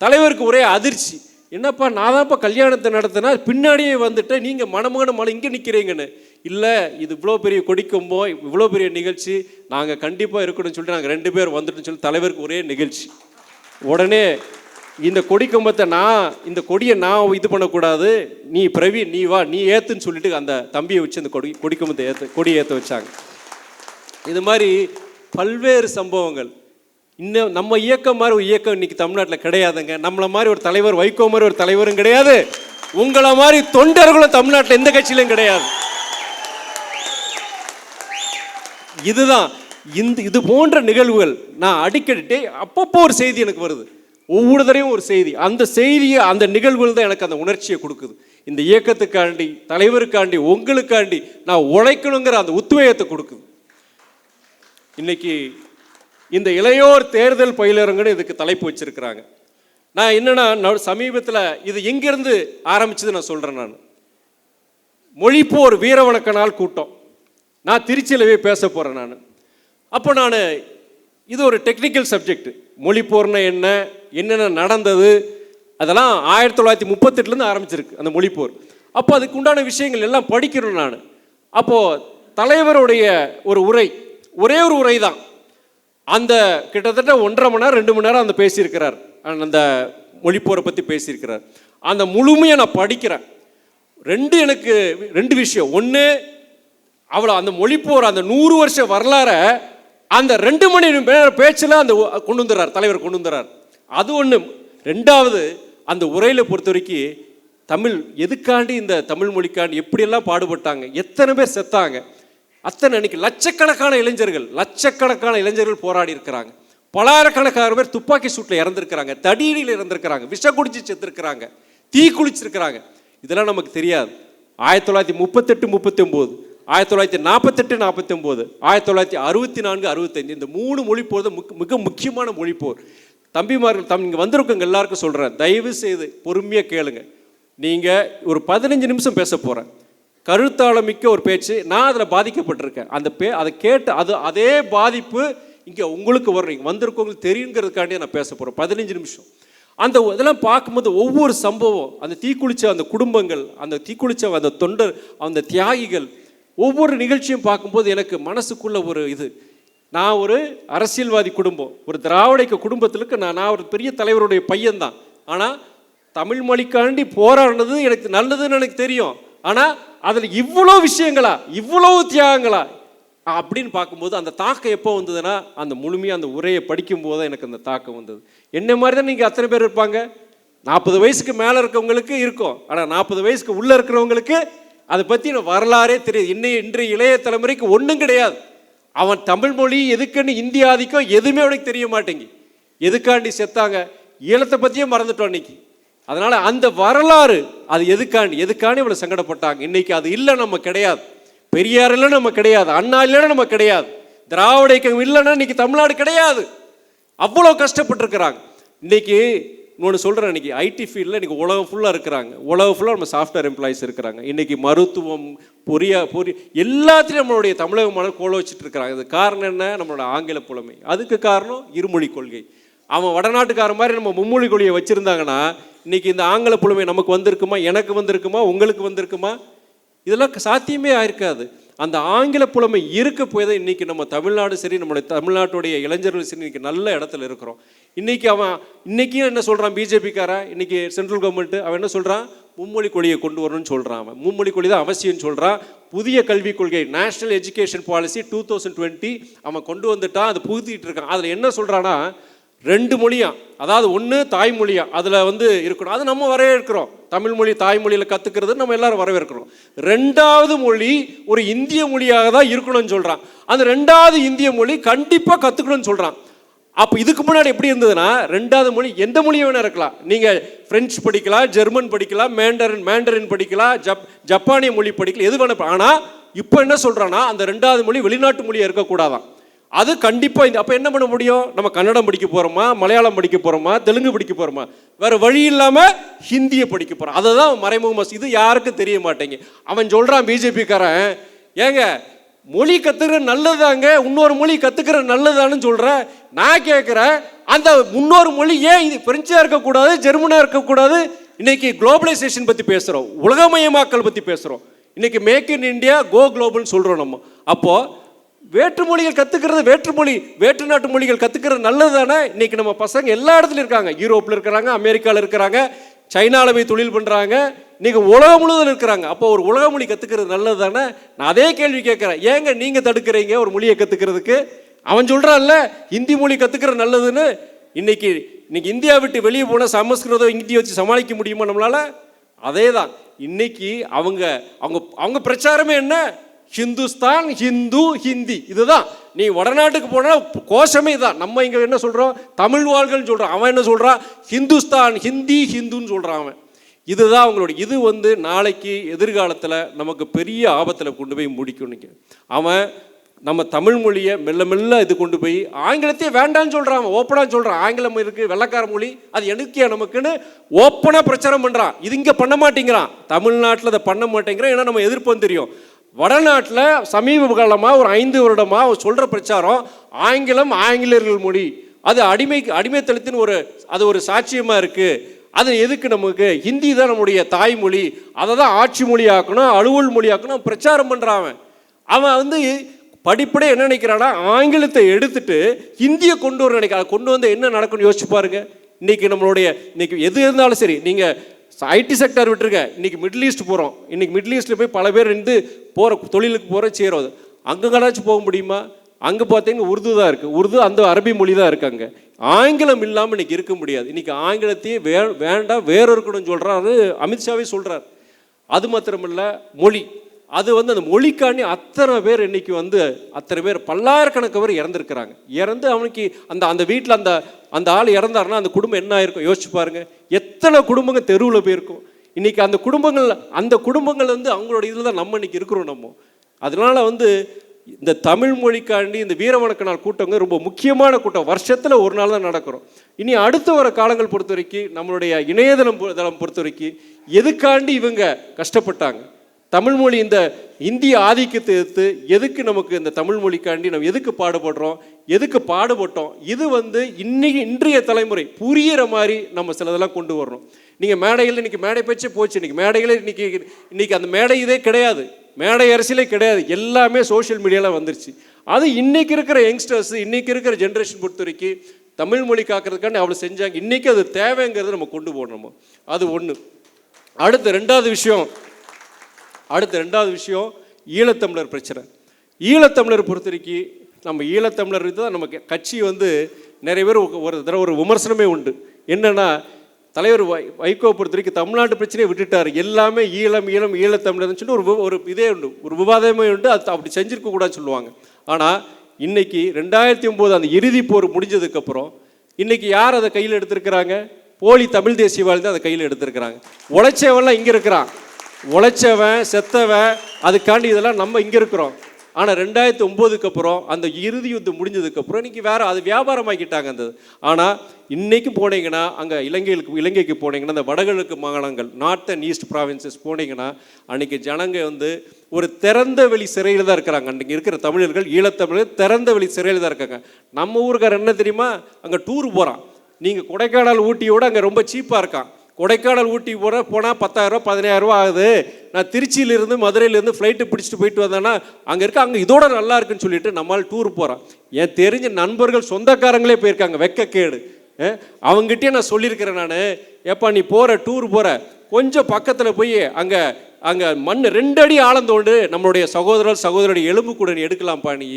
தலைவருக்கு ஒரே அதிர்ச்சி, என்னப்பா நான் தான்ப்பா கல்யாணத்தை நடத்தினா பின்னாடியே வந்துட்டு நீங்கள் மணமகன் இங்கே நிற்கிறீங்கன்னு. இல்லை, இது இவ்வளோ பெரிய கொடிக்கம்போ, இவ்வளோ பெரிய நிகழ்ச்சி, நாங்கள் கண்டிப்பாக இருக்கணும்னு சொல்லிட்டு நாங்கள் 2 பேர் வந்துட்டுன்னு சொல்லி தலைவருக்கு ஒரே நிகழ்ச்சி. உடனே இந்த கொடிக்கம்பத்தை இந்த கொடியை நான் இது பண்ணக்கூடாது, நீ பிரவீன் நீ வா, நீ ஏற்றுன்னு சொல்லிட்டு அந்த தம்பியை வச்சு அந்த கொடிக்கம்பத்தை கொடி ஏற்ற வச்சாங்க. இது மாதிரி பல்வேறு சம்பவங்கள். இன்னும் நம்ம இயக்கம் மாதிரி ஒரு இயக்கம் இன்னைக்கு தமிழ்நாட்டில் கிடையாதுங்க. நம்மளை மாதிரி ஒரு தலைவர், வைகோ மாதிரி ஒரு தலைவரும் கிடையாது, உங்களை மாதிரி தொண்டர்களும் தமிழ்நாட்டில் எந்த கட்சியிலும் கிடையாது. இதுதான் இது போன்ற நிகழ்வுகள் நான் அடிக்கடி அப்பப்போ ஒரு செய்தி எனக்கு வருது, ஒவ்வொரு தடையும் ஒரு செய்தி. அந்த செய்தியை அந்த நிகழ்வுகள் தான் எனக்கு அந்த உணர்ச்சியை கொடுக்குது. இந்த இயக்கத்துக்காண்டி, தலைவருக்காண்டி, உங்களுக்காண்டி நான் உழைக்கணுங்கிற அந்த உத்வேகத்தை கொடுக்குது. இன்னைக்கு இந்த இளையோர் தேர்தல் பயிலரங்குன்னு இதுக்கு தலைப்பு வச்சிருக்கிறாங்க. நான் என்னன்னா சமீபத்தில் இது எங்கிருந்து ஆரம்பிச்சது நான் சொல்கிறேன். நான் மொழிப்போர் வீர வணக்க நாள் கூட்டம் நான் திருச்சியிலவே பேச போகிறேன். நான் அப்போ இது ஒரு டெக்னிக்கல் சப்ஜெக்ட். மொழிப்போர்னா என்னென்ன நடந்தது அதெல்லாம் 1938 ஆரம்பிச்சிருக்கு அந்த மொழிப்போர். அப்போ அதுக்கு உண்டான விஷயங்கள் எல்லாம் படிக்கிறோம். நான் அப்போது தலைவருடைய ஒரு உரை, ஒரே ஒரு உரை தான், அந்த கிட்டத்தட்ட 1.5 மணி நேரம் 2 மணி நேரம் அந்த பேசியிருக்கிறார், அந்த மொழிப்போரை பற்றி பேசியிருக்கிறார். அந்த முழுமையை நான் படிக்கிறேன். எனக்கு 2 விஷயம். ஒன்று, அவ்வளோ அந்த மொழிப்போர் அந்த 100 வருஷ வரலாறை அந்த 2 மணி நேரம் பேச்சில் அந்த கொண்டு வந்துடுறார், தலைவர் கொண்டு வந்துடுறார். அது ஒன்று. 2வது, அந்த உரையில் பொறுத்த வரைக்கும் தமிழ் எதுக்காண்டி, இந்த தமிழ் மொழிக்காண்டி எப்படியெல்லாம் பாடுபட்டாங்க, எத்தனை பேர் செத்தாங்க, அத்தனை அன்னைக்கு லட்சக்கணக்கான இளைஞர்கள் போராடி இருக்கிறாங்க. பலாயிரக்கணக்கான பேர் துப்பாக்கி சூட்டில் இறந்துருக்கிறாங்க, தடியடியில் இறந்துருக்கிறாங்க, விஷ குடிச்சு செத்துருக்கிறாங்க, தீ குளிச்சிருக்கிறாங்க. இதெல்லாம் நமக்கு தெரியாது. 1938-39, 1948-49, 1964-65, இந்த 3 மொழிப்போர் தான் மிக முக்கியமான மொழிப்போர். தம்பிமார்கள் இங்கே வந்திருக்கவங்க எல்லாருக்கும் சொல்கிறேன், தயவு செய்து பொறுமையாக கேளுங்க. நீங்கள் ஒரு 15 நிமிஷம் பேச போகிறேன், கருத்தாளமிக்க ஒரு பேச்சு. நான் அதில் பாதிக்கப்பட்டிருக்கேன். அதை கேட்டு அதே பாதிப்பு இங்கே உங்களுக்கு வர்றீங்க வந்திருக்கவங்களுக்கு தெரியுங்கிறதுக்காண்டியே நான் பேச போகிறேன். 15 நிமிஷம் இதெல்லாம் பார்க்கும்போது ஒவ்வொரு சம்பவம், அந்த தீக்குளிச்ச அந்த குடும்பங்கள், அந்த தீக்குளிச்ச அந்த தொண்டர், அந்த தியாகிகள், ஒவ்வொரு நிகழ்ச்சியும் பார்க்கும்போது எனக்கு மனசுக்குள்ள ஒரு நான் ஒரு அரசியல்வாதி குடும்பம், ஒரு திராவிட குடும்பத்திற்கு நான் ஒரு பெரிய தலைவருடைய பையன்தான். ஆனால் தமிழ் மொழிக்காண்டி போராடினது எனக்கு நல்லதுன்னு எனக்கு தெரியும். ஆனால் அதில் இவ்வளோ விஷயங்களா, இவ்வளோ தியாகங்களா அப்படின்னு பார்க்கும்போது அந்த தாக்கம் எப்போ வந்ததுன்னா, அந்த முழுமையாக அந்த உரையை படிக்கும்போது தான் எனக்கு அந்த தாக்கம் வந்தது. என்ன மாதிரி தான் நீங்கள் அத்தனை பேர் இருப்பாங்க. 40 வயசுக்கு மேலே இருக்கவங்களுக்கு இருக்கும், ஆனால் 40 வயசுக்கு உள்ளே இருக்கிறவங்களுக்கு அதை பற்றின வரலாறே தெரியாது. இன்றைய இளைய தலைமுறைக்கு ஒன்றும் கிடையாது. அவன் தமிழ் மொழி எதுக்குன்னு, இந்திய ஆதிக்கம் எதுவுமே அவனுக்கு தெரிய மாட்டேங்கி. எதுக்காண்டி செத்தாங்க, ஈழத்தை பற்றியே மறந்துட்டோம் இன்னைக்கு. அதனால் அந்த வரலாறு அது எதுக்காண்டி இவ்வளோ சங்கடப்பட்டாங்க, இன்னைக்கு அது இல்லை, நம்ம கிடையாது. பெரியார் இல்லைன்னா நம்ம கிடையாது, அண்ணா இல்லைன்னா நம்ம கிடையாது, திராவிட இயக்கம் இல்லைன்னா இன்னைக்கு தமிழ்நாடு கிடையாது. அவ்வளோ கஷ்டப்பட்டுருக்கிறாங்க. இன்னைக்கு இன்னொன்று சொல்கிறேன், இன்றைக்கி ஐடி ஃபீல்டில் இன்றைக்கி உலகம் ஃபுல்லாக இருக்கிறாங்க, உலகம் ஃபுல்லாக நம்ம சாஃப்ட்வேர் எம்ப்ளாயிஸ் இருக்கிறாங்க. இன்றைக்கி மருத்துவம், எல்லாத்துலேயும் நம்மளுடைய தமிழக மாணவர் கோல வச்சுட்டு இருக்கிறாங்க. இது காரணம் என்ன? நம்மளோட ஆங்கில புலமை. அதுக்கு காரணம் இருமொழி கொள்கை. அவன் வடநாட்டுக்கார மாதிரி நம்ம மும்மொழி கொள்கையை வச்சுருந்தாங்கன்னா இன்றைக்கி இந்த ஆங்கில புலமை நமக்கு வந்திருக்குமா, எனக்கு வந்திருக்குமா, உங்களுக்கு வந்திருக்குமா? இதெல்லாம் சாத்தியமே ஆயிருக்காது. அந்த ஆங்கில புலமை இருக்க போய் தான் இன்றைக்கி நம்ம தமிழ்நாடு சரி, நம்மளுடைய தமிழ்நாட்டுடைய இளைஞர்கள் சரி இன்றைக்கி நல்ல இடத்துல இருக்கிறோம். இன்றைக்கி அவன் இன்றைக்கும் என்ன சொல்கிறான், பிஜேபிக்காரன் இன்றைக்கி சென்ட்ரல் கவர்மெண்ட்டு அவன் என்ன சொல்கிறான், மும்மொழி கொள்கையை கொண்டு வரணும்னு சொல்கிறான். அவன் மும்மொழி கொள்கை தான் அவசியம்னு சொல்கிறான். புதிய கல்விக் கொள்கை நேஷ்னல் எஜுகேஷன் பாலிசி 2020 அவன் கொண்டு வந்துட்டான், அதை புகுத்திட்டு இருக்கான். அதில் என்ன சொல்கிறான்னா 2 மொழியா, அதாவது ஒன்று தாய்மொழியா அதில் இருக்கணும். அது நம்ம வரவேற்கிறோம். தமிழ் மொழி தாய்மொழியில் கற்றுக்கிறது நம்ம எல்லாரும் வரவேற்கிறோம். 2வது மொழி ஒரு இந்திய மொழியாக தான் இருக்கணும்னு சொல்கிறான். அந்த 2வது இந்திய மொழி கண்டிப்பாக கற்றுக்கணும்னு சொல்கிறான். அப்போ இதுக்கு முன்னாடி எப்படி இருந்ததுன்னா 2வது மொழி எந்த மொழியை வேணா இருக்கலாம். நீங்கள் ஃப்ரெஞ்சு படிக்கலாம், ஜெர்மன் படிக்கலாம், மேண்டரின் படிக்கலாம், ஜப்பானிய மொழி படிக்கலாம், எது வேணா. ஆனால் இப்போ என்ன சொல்கிறான்னா அந்த 2வது மொழி வெளிநாட்டு மொழியாக இருக்கக்கூடாதான். அது கண்டிப்பாக அப்போ என்ன பண்ண முடியும்? நம்ம கன்னடம் படிக்க போகிறோமா, மலையாளம் படிக்க போகிறோமா, தெலுங்கு படிக்க போகிறோமா, வேறு வழி இல்லாமல் ஹிந்தியை படிக்க போகிறோம். அதை தான் மறைமுகமாக, இது யாருக்கும் தெரிய மாட்டேங்க. அவன் சொல்கிறான் பிஜேபிக்காரன், ஏங்க மொழி கற்றுக்கிற நல்லதாங்க, இன்னொரு மொழி கற்றுக்கிற நல்லதான்னு சொல்கிறேன். நான் கேட்குறேன், அந்த இன்னொரு மொழி ஏன் இது பிரெஞ்சாக இருக்கக்கூடாது, ஜெர்மனாக இருக்கக்கூடாது? இன்னைக்கு குளோபலைசேஷன் பற்றி பேசுகிறோம், உலகமயமாக்கல் பற்றி பேசுகிறோம். இன்னைக்கு மேக் இன் இண்டியா கோ குளோபல்னு சொல்கிறோம் நம்ம. அப்போது வேற்று மொழிகள் கற்றுக்கிறது, வேற்று நாட்டு மொழிகள் கற்றுக்கிறது நல்லது தானே? இன்றைக்கி நம்ம பசங்க எல்லா இடத்துலையும் இருக்காங்க. யூரோப்பில் இருக்கிறாங்க, அமெரிக்காவில் இருக்கிறாங்க, சைனாவில் போய் தொழில் பண்ணுறாங்க, இன்றைக்கி உலகம் முழுவதும் இருக்கிறாங்க. அப்போ ஒரு உலக மொழி கற்றுக்கிறது நல்லது தானே? நான் அதே கேள்வி கேட்குறேன், ஏங்க நீங்கள் தடுக்கிறீங்க ஒரு மொழியை கற்றுக்கிறதுக்கு? அவன் சொல்கிறான்ல ஹிந்தி மொழி கற்றுக்கிற நல்லதுன்னு. இன்னைக்கு இந்தியா விட்டு வெளியே போனால் சமஸ்கிருதம் ஹிந்தியை வச்சு சமாளிக்க முடியுமா நம்மளால்? அதே தான் இன்னைக்கு அவங்க பிரச்சாரமே என்ன? ஹிந்துஸ்தான், ஹிந்து, ஹிந்தி. இதுதான். நீ வடநாட்டுக்கு போனால் கோஷமே தான். நம்ம இங்கே என்ன சொல்கிறோம், தமிழ் வாழ்கள்னு சொல்கிறான். அவன் என்ன சொல்கிறான், ஹிந்துஸ்தான், ஹிந்தி, ஹிந்துன்னு சொல்கிறான் அவன். இதுதான் அவங்களோட. இது நாளைக்கு எதிர்காலத்தில் நமக்கு பெரிய ஆபத்தில் கொண்டு போய் முடிக்கும். அவன் நம்ம தமிழ் மொழியை மெல்ல மெல்ல இது கொண்டு போய் ஆங்கிலத்தையே வேண்டான்னு சொல்கிறான். அவன் ஓப்பனாக சொல்கிறான், ஆங்கிலம் இருக்குது, வெள்ளக்கார மொழி, அது எனக்கே நமக்குன்னு ஓப்பனாக பிரச்சாரம் பண்ணுறான். இது இங்கே பண்ண மாட்டேங்கிறான், தமிழ்நாட்டில் அதை பண்ண மாட்டேங்கிறான். ஏன்னா நம்ம எதிர்ப்பு தெரியும். வடநாட்டில் சமீப காலமாக ஒரு 5 வருடமாக சொல்கிற பிரச்சாரம் ஆங்கிலம், ஆங்கிலேயர்கள் மொழி, அது அடிமைத்தளத்தின் அது ஒரு சாட்சியமாக இருக்குது. அது எதுக்கு நமக்கு? ஹிந்தி தான் நம்முடைய தாய்மொழி, அதை தான் ஆட்சி மொழி ஆக்கணும், அலுவல் மொழி ஆக்கணும் பிரச்சாரம் பண்ணுறான். அவன் படிப்படியாக என்ன நினைக்கிறான்னா ஆங்கிலத்தை எடுத்துட்டு ஹிந்தியை கொண்டு வர நினைக்கிறான். கொண்டு வந்து என்ன நடக்கும்னு யோசிச்சு பாருங்க. இன்னைக்கு எது இருந்தாலும் சரி, நீங்கள் ஐடி செக்டர் விட்டுருங்க, இன்றைக்கி மிடில் ஈஸ்ட் போகிறோம். இன்றைக்கி மிடில் ஈஸ்ட்டில் போய் பல பேர் தொழிலுக்கு போகிற செய்கிறோம். அங்கே கடாச்சும் போக முடியுமா? அங்கே பார்த்தீங்கன்னா உருது தான் இருக்குது. உருது அந்த அரபி மொழி தான் இருக்குது. அங்கே ஆங்கிலம் இல்லாமல் இன்றைக்கி இருக்க முடியாது. இன்றைக்கி ஆங்கிலத்தையே வேண்டாம் வேறு இருக்கணும்னு சொல்கிறாரு அமித்ஷாவே சொல்கிறார். அது மாத்திரமில்லை மொழி, அது அந்த மொழிக்காண்டி அத்தனை பேர் இன்றைக்கி அத்தனை பேர் பல்லாயிரக்கணக்கு பேர் இறந்துருக்கிறாங்க. இறந்து அவனுக்கு அந்த வீட்டில் அந்த ஆள் இறந்தாருன்னா அந்த குடும்பம் என்ன ஆயிருக்கும் யோசிச்சு பாருங்கள். எத்தனை குடும்பங்கள் தெருவில் போயிருக்கும். இன்றைக்கி அந்த குடும்பங்கள் அவங்களோட இதில் தான் நம்ம இன்றைக்கி இருக்கிறோம். நம்ம அதனால் இந்த தமிழ் மொழிக்காண்டி இந்த வீரவணக்க நாள் கூட்டங்க ரொம்ப முக்கியமான கூட்டம். வருஷத்தில் ஒரு நாள் தான் நடக்கிறோம். இனி அடுத்த வர காலங்கள் பொறுத்த வரைக்கும் நம்மளுடைய இணையதளம் பொறுத்த வரைக்கும் எதுக்காண்டி இவங்க கஷ்டப்பட்டாங்க, தமிழ் மொழி இந்த இந்திய ஆதிக்கத்தை எடுத்து எதுக்கு நமக்கு இந்த தமிழ் மொழிக்காண்டி நம்ம எதுக்கு பாடுபடுறோம், எதுக்கு பாடுபட்டோம், இது இன்றைய தலைமுறை புரியிற மாதிரி நம்ம சிலதெல்லாம் கொண்டு வரணும். நீங்கள் மேடையில் இன்றைக்கி மேடை பேச்சே போச்சு. இன்றைக்கி மேடையில் இன்றைக்கி அந்த மேடை இதே கிடையாது, மேடை அரசியலே கிடையாது, எல்லாமே சோஷியல் மீடியாவில் வந்துருச்சு. அது இன்றைக்கி இருக்கிற யங்ஸ்டர்ஸ், இன்றைக்கி இருக்கிற ஜென்ரேஷன் பொறுத்த வரைக்கும் தமிழ் மொழி காக்கிறதுக்காண்டி அவ்வளோ செஞ்சாங்க. இன்றைக்கி அது தேவைங்கிறது நம்ம கொண்டு போடணும். அது ஒன்று. அடுத்த ரெண்டாவது விஷயம் ஈழத்தமிழர் பிரச்சனை. ஈழத்தமிழர் பொறுத்த வரைக்கும் நம்ம ஈழத்தமிழர் தான் நமக்கு கட்சி நிறைய பேர் ஒரு விமர்சனமே உண்டு. என்னென்னா தலைவர் வைகோ பொறுத்த வரைக்கும் தமிழ்நாட்டு பிரச்சனையை விட்டுட்டார், எல்லாமே ஈழத்தமிழர்னு சொல்லி ஒரு இதே உண்டு, ஒரு விவாதமே உண்டு. அது அப்படி செஞ்சுருக்கக்கூடாதுன்னு சொல்லுவாங்க. ஆனால் இன்றைக்கி 2009 அந்த இறுதி போர் முடிஞ்சதுக்கப்புறம் இன்றைக்கி யார் அதை கையில் எடுத்திருக்கிறாங்க? போலி தமிழ் தேசியவாதி தான் அதை கையில் எடுத்திருக்கிறாங்க. உழைச்சவெல்லாம் இங்கே இருக்கிறான். உழைச்சவன் செத்தவன் அதுக்காண்டி இதெல்லாம் நம்ம இங்கே இருக்கிறோம். ஆனால் 2009க்கு அப்புறம் அந்த இறுதி யுத்தம் முடிஞ்சதுக்கப்புறம் இன்றைக்கி வேறு அது வியாபாரமாக்கிட்டாங்க அந்த. ஆனால் இன்றைக்கும் போனீங்கன்னா அங்கே இலங்கைக்கு போனீங்கன்னா அந்த வடகிழக்கு மாகாணங்கள் நார்த் அண்ட் ஈஸ்ட் ப்ராவின்சஸ் போனீங்கன்னா அன்றைக்கி ஜனங்க வந்து ஒரு திறந்த வெளி சிறையில் தான் இருக்கிறாங்க. அன்றைக்கி இருக்கிற தமிழர்கள் ஈழத்தமிழர்கள் திறந்த வெளி சிறையில் தான் இருக்காங்க. நம்ம ஊருக்கார என்ன தெரியுமா, அங்கே டூர் போகிறான். நீங்கள் கொடைக்கானல் ஊட்டியோடு அங்கே ரொம்ப சீப்பாக இருக்கான். கொடைக்கானல் ஊட்டி போனால் 10,000 15,000 ஆகுது. நான் திருச்சியிலேருந்து மதுரையிலேருந்து ஃப்ளைட்டு பிடிச்சிட்டு போயிட்டு வந்தேன்னா அங்கே அங்கே இதோட நல்லா இருக்குன்னு சொல்லிட்டு நம்மளால் டூர் போகிறான். என் தெரிஞ்ச நண்பர்கள் சொந்தக்காரங்களே போயிருக்காங்க. வெக்கக்கேடு. அவங்ககிட்டயே நான் சொல்லியிருக்கிறேன், நான் எப்போ நீ போகிற டூர் போகிற கொஞ்சம் பக்கத்தில் போய் அங்கே மண் 2 அடி ஆழந்தோண்டு நம்மளுடைய சகோதரருடைய எலும்பு கூட நீ எடுக்கலாம்ப்பா, நீ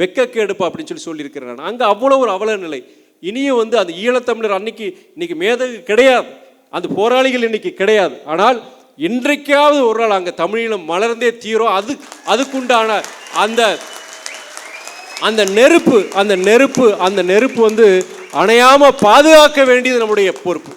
வெக்கக்கேடுப்பா அப்படின்னு சொல்லியிருக்கிறேன் நான். அங்கே அவ்வளோ ஒரு அவல நிலை. இனியும் வந்து அந்த ஈழத்தமிழர் இன்னைக்கு மேதகு கிடையாது, அந்த போராளிகள் இன்னைக்கு கிடையாது. ஆனால் இன்றைக்காவது ஒரு நாள் அங்கே தமிழீழம் மலர்ந்தே தீரும். அதுக்குண்டான அந்த நெருப்பு வந்து அணையாமல் பாதுகாக்க வேண்டியது நம்முடைய பொறுப்பு.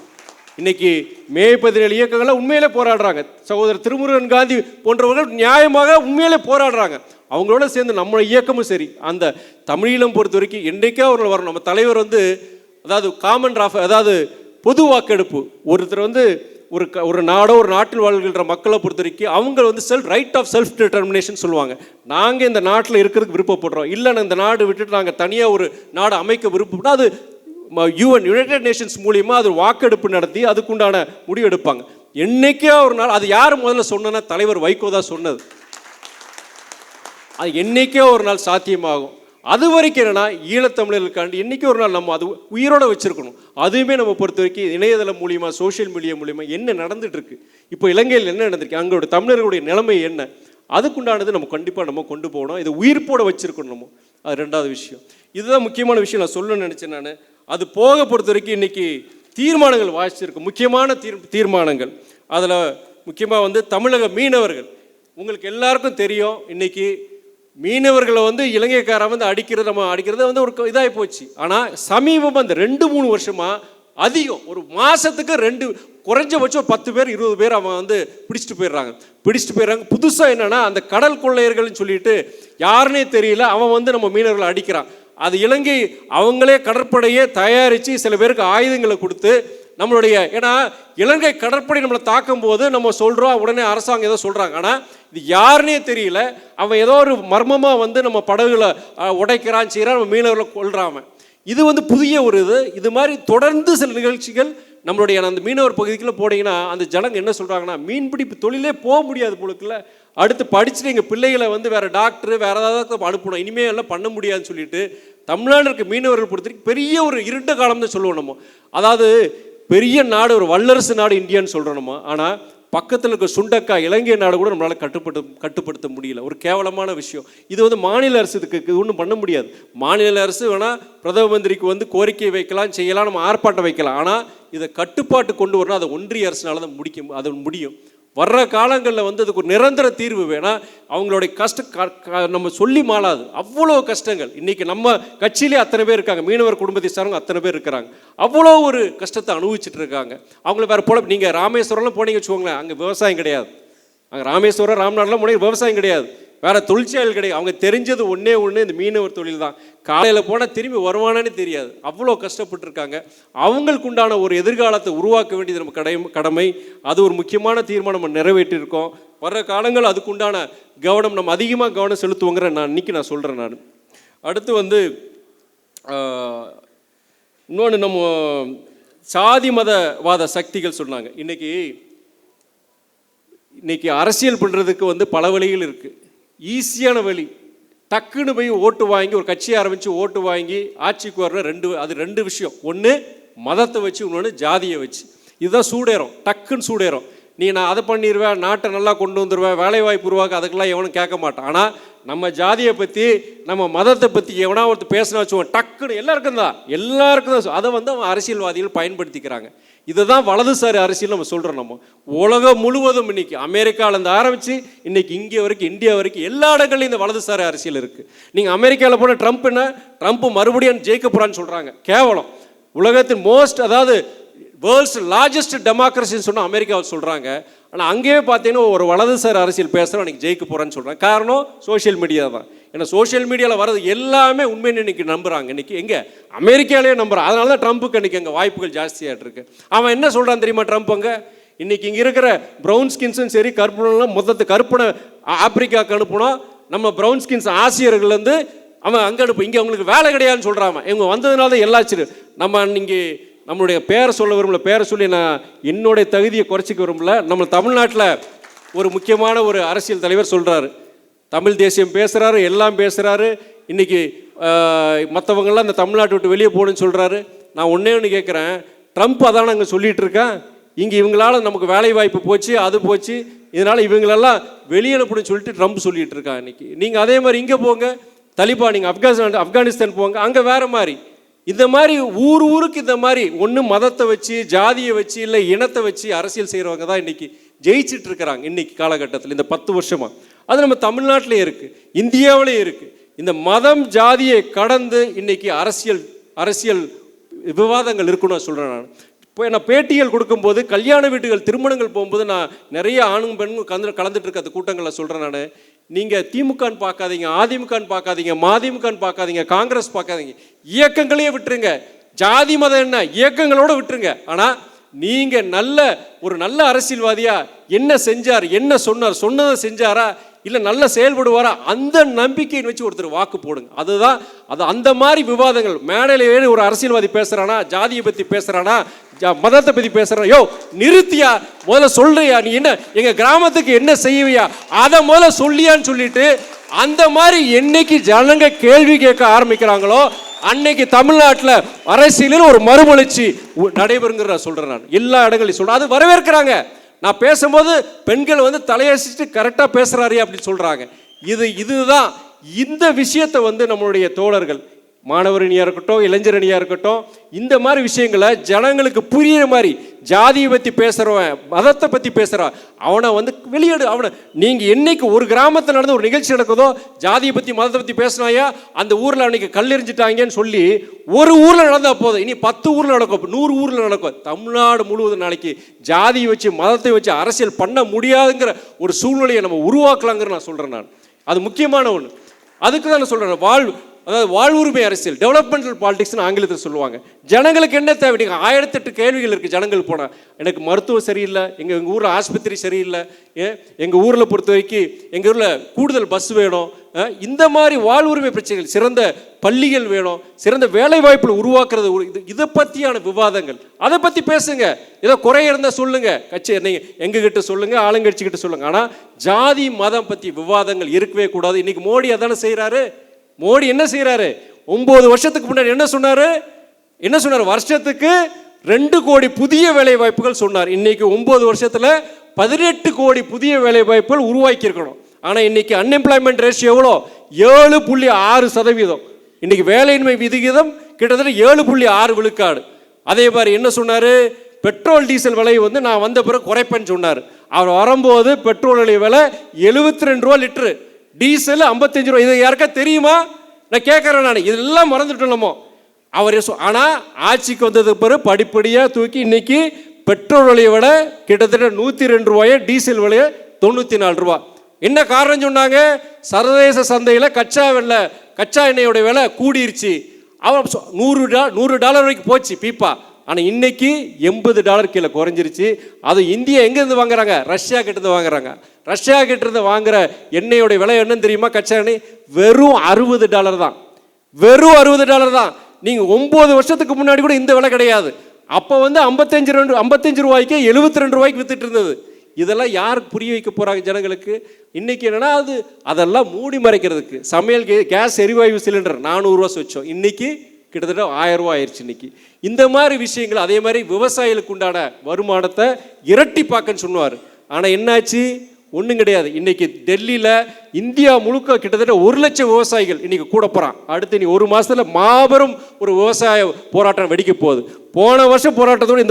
இன்னைக்கு மே 17 இயக்கங்கள்லாம் உண்மையிலே போராடுறாங்க. சகோதரர் திருமுருகன் காந்தி போன்றவர்கள் நியாயமாக உண்மையிலே போராடுறாங்க. அவங்களோட சேர்ந்து நம்ம இயக்கமும் சரி. அந்த தமிழீழம் பொறுத்த வரைக்கும் என்றைக்கே ஒரு வரும். நம்ம தலைவர் வந்து அதாவது காமன் ராஃப், அதாவது பொது வாக்கெடுப்பு. ஒருத்தர் வந்து ஒரு நாடோ ஒரு நாட்டில் வாழ்கின்ற மக்களை பொறுத்த வரைக்கும் அவங்க வந்து ரைட் ஆஃப் செல்ஃப் டிட்டர்மினேஷன் சொல்லுவாங்க. நாங்கள் இந்த நாட்டில் இருக்கிறதுக்கு விருப்பப்படுறோம், இல்லைன்னா இந்த நாடு விட்டுட்டு நாங்கள் தனியாக ஒரு நாடு அமைக்க விருப்பம்னா அது யுனைடெட் நேஷன்ஸ் மூலியமாக அது வாக்கெடுப்பு நடத்தி அதுக்குண்டான முடிவு எடுப்பாங்க. என்னைக்கே ஒரு நாள் அது யார் முதல்ல சொன்னா தலைவர் வைகோ தான் சொன்னது. அது என்னைக்கே ஒரு நாள் சாத்தியமாகும். அது வரைக்கும் என்னன்னா ஈழத்தமிழர்களுக்காண்டி என்றைக்கே ஒரு நாள் நம்ம அது உயிரோட வச்சிருக்கணும். அதுவுமே நம்ம பொறுத்த வரைக்கும் இணையதளம் மூலியமாக சோஷியல் மீடியா மூலியமாக என்ன நடந்துட்டு இருக்கு, இப்போ இலங்கையில் என்ன நடந்திருக்கு, அங்களோட தமிழர்களுடைய நிலைமை என்ன, அதுக்குண்டானது நம்ம கண்டிப்பாக நம்ம கொண்டு போகணும். இதை உயிர்ப்போட வச்சிருக்கணும் நம்ம. அது 2வது விஷயம். இதுதான் முக்கியமான விஷயம் நான் சொல்லணும்னு நினச்சேன் நான். அது போக பொறுத்த வரைக்கும் இன்றைக்கி தீர்மானங்கள் வாசிச்சிருக்கு, முக்கியமான தீர்மானங்கள். அதில் முக்கியமாக வந்து தமிழக மீனவர்கள், உங்களுக்கு எல்லாருக்கும் தெரியும், இன்றைக்கி மீனவர்களை வந்து இலங்கைக்காரன் வந்து அடிக்கிறது வந்து ஒரு இதாகி போச்சு. ஆனால் சமீபமாக இந்த 2-3 வருஷமாக அதிகம், ஒரு மாதத்துக்கு குறைஞ்சபட்சம் 10 பேர் 20 பேர் அவன் வந்து பிடிச்சிட்டு போயிடுறாங்க. புதுசாக என்னென்னா அந்த கடல் கொள்ளையர்கள்னு சொல்லிட்டு யாருன்னே தெரியல, அவன் வந்து நம்ம மீனவர்களை அடிக்கிறான். அது இலங்கை அவங்களே கடற்படையே தயாரித்து சில பேருக்கு ஆயுதங்களை கொடுத்து நம்மளுடைய, ஏன்னா இலங்கை கடற்படை நம்மளை தாக்கும் போது நம்ம சொல்கிறோம், உடனே அரசாங்கம் ஏதோ சொல்கிறாங்க. ஆனால் இது யாருன்னே தெரியல, அவன் ஏதோ ஒரு மர்மமாக வந்து நம்ம படகுகளை உடைக்கிறான் செய்கிறான், நம்ம மீனவர்களை கொள்றான். இது வந்து புதிய ஒரு இது மாதிரி தொடர்ந்து சில நிகழ்ச்சிகள் நம்மளுடைய அந்த மீனவர் பகுதிக்குள்ளே போனீங்கன்னா அந்த ஜனங்க என்ன சொல்கிறாங்கன்னா, மீன்பிடிப்பு தொழிலே போக முடியாது போலுக்குள்ள, அடுத்து படிச்சுட்டு எங்கள் பிள்ளைகளை வந்து வேறு டாக்டரு வேறு ஏதாவது அனுப்பணும், இனிமேல் எல்லாம் பண்ண முடியாதுன்னு சொல்லிட்டு தமிழ்நாடு இருக்க மீனவர்கள் பொறுத்த வரைக்கும் பெரிய ஒரு இருண்ட காலம் தான் சொல்லுவோம் நம்ம. அதாவது பெரிய நாடு, ஒரு வல்லரசு நாடு இந்தியான்னு சொல்கிறோம் நம்ம. ஆனால் பக்கத்தில் இருக்க சுண்டக்கா இலங்கை நாடு கூட நம்மளால் கட்டுப்படுத்த முடியல. ஒரு கேவலமான விஷயம். இது வந்து மாநில அரசு இதுக்கு ஒன்றும் பண்ண முடியாது. மாநில அரசு வேணால் பிரதம மந்திரிக்கு வந்து கோரிக்கை வைக்கலாம், செய்யலாம், நம்ம ஆர்ப்பாட்டம் வைக்கலாம். ஆனால் இதை கட்டுப்பாட்டு கொண்டு வரணும், அதை ஒன்றிய அரசுனால தான் முடியும். வர்ற காலங்களில் வந்து அதுக்கு ஒரு நிரந்தர தீர்வு வேணால் அவங்களுடைய நம்ம சொல்லி மாளாது, அவ்வளோ கஷ்டங்கள். இன்றைக்கி நம்ம கட்சியிலே அத்தனை பேர் இருக்காங்க, மீனவர் குடும்பத்தை சார்ந்த அத்தனை பேர் இருக்கிறாங்க, அவ்வளோ ஒரு கஷ்டத்தை அனுபவிச்சுட்டு இருக்காங்க. அவங்கள வேறு போல நீங்கள் ராமேஸ்வரம்லாம் போனீங்க வச்சுக்கோங்களேன், அங்கே விவசாயம் கிடையாது. அங்கே ராமேஸ்வரம் ராம்நாடுலாம் போனீங்க விவசாயம் கிடையாது, வேறு தொழிற்சாலைகள் கிடையாது. அவங்க தெரிஞ்சது ஒன்றே இந்த மீனவர் தொழில் தான். காலையில் போனால் திரும்பி வருவானே தெரியாது, அவ்வளோ கஷ்டப்பட்டுருக்காங்க. அவங்களுக்கு உண்டான ஒரு எதிர்காலத்தை உருவாக்க வேண்டியது நம்ம கடமை. அது ஒரு முக்கியமான தீர்மானம் நம்ம நிறைவேற்றியிருக்கோம். வர்ற காலங்கள் அதுக்குண்டான கவனம் நம்ம அதிகமாக கவனம் செலுத்துவோங்கிற நான் சொல்கிறேன். நான் அடுத்து வந்து இன்னொன்று நம்ம சாதி மதவாத சக்திகள் சொன்னாங்க. இன்னைக்கு அரசியல் பண்ணுறதுக்கு வந்து பல வழிகள் இருக்குது. ஈஸியான வழி, டக்குன்னு போய் ஓட்டு வாங்கி ஒரு கட்சி ஆரம்பித்து ஓட்டு வாங்கி ஆட்சிக்கு வர்ற ரெண்டு விஷயம். ஒன்று மதத்தை வச்சு, இன்னொன்று ஜாதியை வச்சு. இதுதான் சூடேறும், டக்குன்னு சூடேறும். நான் அதை பண்ணிடுவேன், நாட்டை நல்லா கொண்டு வந்துடுவேன், வேலை வாய்ப்பு உருவாக்க, அதுக்கெல்லாம் எவனும் கேட்க மாட்டான். ஆனால் நம்ம ஜாதியை பற்றி நம்ம மதத்தை பற்றி எவனா ஒருத்தர் பேசினா வச்சுவோம், டக்குன்னு எல்லாருக்கும் தான் அதை வந்து அவன் அரசியல்வாதிகள் பயன்படுத்திக்கிறாங்க. இதுதான் வலதுசாரி அரசியல் நம்ம சொல்கிறோம். நம்ம உலகம் முழுவதும் இன்னைக்கு அமெரிக்காவிலேருந்து ஆரம்பித்து இன்னைக்கு இங்கே வரைக்கும் இந்தியா வரைக்கும் எல்லா இடங்கள்லையும் இந்த வலதுசாரி அரசியல் இருக்குது. நீங்கள் அமெரிக்காவில் போன ட்ரம்ப் மறுபடியும் ஜெயிக்க போகிறான்னு சொல்கிறாங்க. கேவலம். உலகத்தின் அதாவது வேர்ல்ட்ஸ் லார்ஜஸ்ட் டெமோக்ரஸின்னு சொன்னால் அமெரிக்காவை சொல்கிறாங்க. ஆனால் அங்கேயே பார்த்தீங்கன்னா ஒரு வலதுசாரி அரசியல் பேசுகிறோம் அன்றைக்கி ஜெயிக்க போகிறேன்னு சொல்கிறாங்க. காரணம் சோஷியல் மீடியா தான். ஏன்னா சோஷியல் மீடியாவில் வர்றது எல்லாமே உண்மைன்னு இன்றைக்கி நம்புகிறாங்க. இன்றைக்கி எங்கே அமெரிக்காலேயே நம்புகிறான். அதனால தான் ட்ரம்ப்புக்கு இன்றைக்கி அங்கே வாய்ப்புகள் ஜாஸ்தியாகிட்டு இருக்கு. அவன் என்ன சொல்கிறான் தெரியுமா ட்ரம்ப்? அங்கே இன்றைக்கி இங்கே இருக்கிற ப்ரௌன் ஸ்கின்ஸும் சரி கருப்புலாம் மொத்தத்து கருப்பனை ஆப்பிரிக்காவுக்கு அனுப்புனோம். நம்ம ப்ரௌன் ஸ்கின்ஸ் ஆசியர்கள்லேருந்து அவன் அங்கே அனுப்பு, இங்கே அவங்களுக்கு வேலை கிடையாதுன்னு சொல்கிறான். இவங்க வந்ததுனால தான் எல்லாச்சிரு. நம்ம இங்கே நம்மளுடைய பேரை சொல்ல விரும்பல, பேரை சொல்லி நான் என்னுடைய தகுதியை குறைச்சிக்க விரும்பல. நம்ம தமிழ்நாட்டில் ஒரு முக்கியமான ஒரு அரசியல் தலைவர் சொல்கிறாரு, தமிழ் தேசியம் பேசுகிறாரு, எல்லாம் பேசுகிறாரு. இன்றைக்கி மற்றவங்களாம் இந்த தமிழ்நாட்டை விட்டு வெளியே போகணுன்னு சொல்கிறாரு. நான் ஒன்றே ஒன்று கேட்குறேன், ட்ரம்ப் அதான் அங்கே சொல்லிகிட்டு இருக்கேன். இங்கே இவங்களால நமக்கு வேலை வாய்ப்பு போச்சு, அது போச்சு, இதனால் இவங்களெல்லாம் வெளியனுப்புன்னு சொல்லிட்டு ட்ரம்ப் சொல்லிகிட்டு இருக்கான். இன்றைக்கி நீங்கள் அதே மாதிரி இங்கே போங்க, தலிபான், நீங்கள் ஆப்கானிஸ்தான் போங்க, அங்கே வேறு மாதிரி. இந்த மாதிரி ஊருக்கு இந்த மாதிரி ஒன்று மதத்தை வச்சு, ஜாதியை வச்சு, இல்லை இனத்தை வச்சு அரசியல் செய்கிறவங்க தான் இன்றைக்கி ஜெயிச்சுட்டு இருக்கிறாங்க இன்றைக்கி காலகட்டத்தில். இந்த 10 வருஷமாக அது நம்ம தமிழ்நாட்டிலே இருக்குது, இந்தியாவிலே இருக்குது. இந்த மதம் ஜாதியை கடந்து இன்றைக்கி அரசியல் விவாதங்கள் இருக்குன்னு நான் சொல்கிறேன். இப்போ நான் பேட்டிகள் கொடுக்கும்போது, கல்யாண வீட்டுகள், திருமணங்கள் போகும்போது நான் நிறைய ஆணும் பெண்ணும் கலந்துட்டு இருக்க அந்த கூட்டங்களில் சொல்கிறேன் நான், நீங்கள் திமுகன்னு பார்க்காதீங்க, அதிமுகன்னு பார்க்காதீங்க, மதிமுகன்னு பார்க்காதீங்க, காங்கிரஸ் பார்க்காதீங்க, இயக்கங்களையே விட்டுருங்க. ஜாதி மதம் என்ன இயக்கங்களோட விட்டுருங்க. ஆனால் நீங்கள் ஒரு நல்ல அரசியல்வாதியா என்ன செஞ்சார், என்ன சொன்னார், சொன்னதை செஞ்சாரா, இல்லை நல்லா செயல்படுவாரா, அந்த நம்பிக்கையை வச்சு ஒருத்தர் வாக்கு போடுங்க. அதுதான் அது. அந்த மாதிரி விவாதங்கள் மேடையில் ஏறி ஒரு அரசியல்வாதி பேசுகிறானா, ஜாதியை பற்றி பேசுகிறானா, மதத்தை பற்றி பேசுகிறான், யோ நிறுத்தியா, முதல்ல சொல்றியா, நீ என்ன எங்கள் கிராமத்துக்கு என்ன செய்வியா, அதை முதல்ல சொல்லியான்னு சொல்லிட்டு அந்த மாதிரி என்னைக்கு ஜனங்க கேள்வி கேட்க ஆரம்பிக்கிறாங்களோ அன்னைக்கு தமிழ்நாட்டில் அரசியலில் ஒரு மறுமலர்ச்சி நடைபெறுங்கிற சொல்கிறேன். நான் எல்லா இடங்களையும் சொல்கிறேன். அது வரவேற்கிறாங்க. நான் பேசும்போது பெண்கள் தலையசிச்சுட்டு கரெக்டாக பேசுகிறாரே அப்படின்னு சொல்கிறாங்க. இதுதான் இந்த விஷயத்தை நம்மளுடைய தோழர்கள், மாணவரணியாக இருக்கட்டும், இளைஞரணியாக இருக்கட்டும், இந்த மாதிரி விஷயங்களை ஜனங்களுக்கு புரியுற மாதிரி, ஜாதியை பற்றி பேசுகிறவன், மதத்தை பற்றி பேசுகிறான், அவனை வெளியேடு. அவனை நீங்கள் என்னைக்கு ஒரு கிராமத்தில் நடந்து ஒரு நிகழ்ச்சி நடக்குதோ, ஜாதியை பற்றி மதத்தை பற்றி பேசினாயா, அந்த ஊரில் அன்றைக்கி கல்லெறிஞ்சிட்டாங்கன்னு சொல்லி ஒரு ஊரில் நடந்தால் போதும், இனி 10 ஊரில் நடக்கும், 100 ஊரில் நடக்கும். தமிழ்நாடு முழுவதும் நாளைக்கு ஜாதியை வச்சு மதத்தை வச்சு அரசியல் பண்ண முடியாதுங்கிற ஒரு சூழ்நிலையை நம்ம உருவாக்கலாங்கிற நான் சொல்கிறேன். நான் அது முக்கியமான ஒன்று. அதுக்கு தான் நான் சொல்கிறேன், அதாவது வாழ்வுரிமை அரசியல், டெவலப்மெண்டல் பாலிடிக்ஸ்னு ஆங்கிலத்தில் சொல்லுவாங்க. ஜனங்களுக்கு என்ன தேவை? நீங்கள் 1008 கேள்விகள் இருக்குது. ஜனங்கள் போனால் எனக்கு மருத்துவம் சரியில்லை, எங்கள் ஊரில் ஆஸ்பத்திரி சரியில்லை, எங்கள் ஊரில் பொறுத்த வரைக்கும் எங்கள் ஊரில் கூடுதல் பஸ் வேணும், இந்த மாதிரி வாழ்வுரிமை பிரச்சனைகள், சிறந்த பள்ளிகள் வேணும், சிறந்த வேலை வாய்ப்புகள் உருவாக்குறது, இதை பற்றியான விவாதங்கள், அதை பற்றி பேசுங்க. ஏதோ குறை இருந்தால் சொல்லுங்கள், கட்சி நீங்கள் எங்ககிட்ட சொல்லுங்கள், ஆளுங்கட்சிக்கிட்ட சொல்லுங்கள். ஆனால் ஜாதி மதம் பற்றி விவாதங்கள் இருக்கவே கூடாது. இன்றைக்கி மோடி அதானே செய்கிறாரு. மோடி என்ன செய்கிறாரு? 9 வருஷத்துக்கு முன்னாடி என்ன சொன்னார்? வருஷத்துக்கு 2 கோடி புதிய வேலை வாய்ப்புகள் சொன்னார். இன்னைக்கு 9 வருஷத்தில் 18 கோடி புதிய வேலை வாய்ப்புகள் உருவாக்கி இருக்கணும். ஆனால் இன்னைக்கு அன்எம்ப்ளாய்மெண்ட் ரேஷியோ எவ்வளோ? 7.6%. இன்னைக்கு வேலையின்மை விகிதம் கிட்டத்தட்ட 7.6 விழுக்காடு. அதே மாதிரி என்ன சொன்னார்? பெட்ரோல் டீசல் விலை நான் வந்த பிறகு குறைப்பேன்னு சொன்னார். அவர் வரும்போது பெட்ரோல் விலை 72 ரூபா லிட்டரு, டீசல் 55 ரூபா. இது யாருக்கா தெரியுமா? நான் கேட்குறேன். நான் இதெல்லாம் மறந்துட்டோமோ அவர். ஆனால் ஆட்சிக்கு வந்ததுக்கு பிறகு படிப்படியாக தூக்கி இன்னைக்கு பெட்ரோல் விலையை விட கிட்டத்தட்ட 102 ரூபாயை, டீசல் விலையை 94 ரூபா. என்ன காரணம் சொன்னாங்க? சர்வதேச சந்தையில் கச்சா எண்ணெயோட விலை கூடிருச்சு. அவன் $100 வரைக்கும் போச்சு பீப்பா. ஆனால் இன்னைக்கு $80 கீழே குறைஞ்சிருச்சு. அது இந்தியா எங்கேருந்து வாங்குறாங்க? ரஷ்யா கிட்டேருந்து வாங்குறாங்க. ரஷ்யா கிட்டேருந்து வாங்குற எண்ணெயோடைய விலை என்னன்னு தெரியுமா? கச்சா எண்ணெய் வெறும் $60 தான். வெறும் $60 தான். நீங்கள் 9 வருஷத்துக்கு முன்னாடி கூட இந்த விலை கிடையாது. அப்போ 55 ரூபாய்க்கு 72 ரூபாய்க்கு வித்துட்டு இருந்தது. இதெல்லாம் யாருக்கு புரிய வைக்க போகிறாங்க ஜனங்களுக்கு? இன்றைக்கி என்னென்னா அதெல்லாம் மூடி மறைக்கிறதுக்கு. சமையல் கேஸ் எரிவாயு சிலிண்டர் 400 ரூபா வச்சோம், இன்றைக்கி கிட்டத்தட்ட 1000 ரூபா ஆயிடுச்சு இன்னைக்கு. இந்த மாதிரி விஷயங்கள். அதே மாதிரி விவசாயிகளுக்கு உண்டான வருமானத்தை இரட்டிப்பாக்கன்னு சொன்னார். ஆனால் என்னாச்சு? ஒன்றும் கிடையாது. இன்னைக்கு டெல்லியில் இந்தியா முழுக்க கிட்டத்தட்ட 1 லட்சம் விவசாயிகள் இன்னைக்கு கூட போகிறான். அடுத்து நீ 1 மாதத்தில் மாபெரும் ஒரு விவசாய போராட்டம் வெடிக்க போகுது. போன வருஷம் போராட்டத்தோடு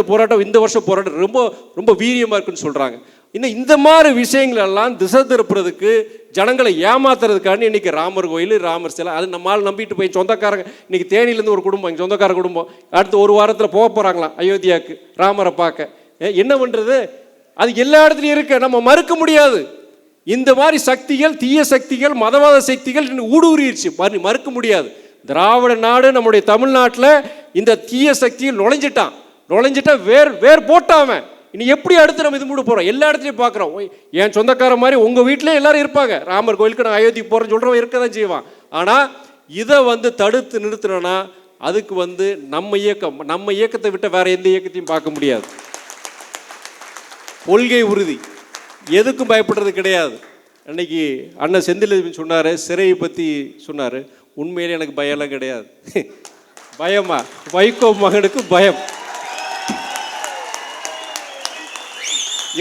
இந்த வருஷம் போராட்டம் ரொம்ப ரொம்ப வீரியமாக இருக்குன்னு சொல்கிறாங்க. இன்னும் இந்த மாதிரி விஷயங்கள் எல்லாம் திசை திருப்புறதுக்கு ஜனங்களை ஏமாத்துறதுக்காண்டி இன்றைக்கி ராமர் கோயில், ராமர் சிலை, அது நம்மளால் நம்பிட்டு போய் சொந்தக்காரங்க இன்றைக்கி தேனியிலேருந்து ஒரு குடும்பம், எங்கள் சொந்தக்கார குடும்பம் அடுத்து ஒரு வாரத்தில் போக போகிறாங்களாம் அயோத்தியாவுக்கு ராமரை பார்க்க. என்ன பண்ணுறது? அது எல்லா இடத்துலையும் இருக்க, நம்ம மறுக்க முடியாது. இந்த மாதிரி சக்திகள், தீய சக்திகள், மதவாத சக்திகள் ஊடுருவிடுச்சு, மறுக்க முடியாது. திராவிட நாடு நம்முடைய தமிழ்நாட்டில் இந்த தீய சக்தியில் நுழைஞ்சிட்டா வேர் போட்டாமன். இனி எப்படி அடுத்து நம்ம இது மூட போகிறோம்? எல்லா இடத்துலையும் பார்க்குறோம். என் சொந்தக்கார மாதிரி உங்கள் வீட்டிலே எல்லாரும் இருப்பாங்க. ராமர் கோயிலுக்கு நான் அயோத்திக்கு போகிறேன்னு சொல்கிறவன் இருக்க தான் செய்வான். ஆனால் இதை தடுத்து நிறுத்தினோன்னா அதுக்கு நம்ம இயக்கத்தை விட்ட வேற எந்த இயக்கத்தையும் பார்க்க முடியாது. கொள்கை உறுதி, எதுக்கும் பயப்படுறது கிடையாது. அன்னைக்கு அண்ணன் செந்தில் சொன்னார், சிறையை பற்றி சொன்னார். உண்மையிலே எனக்கு பயம்லாம் கிடையாது. பயமா? வைகோ மகனுக்கு பயம்.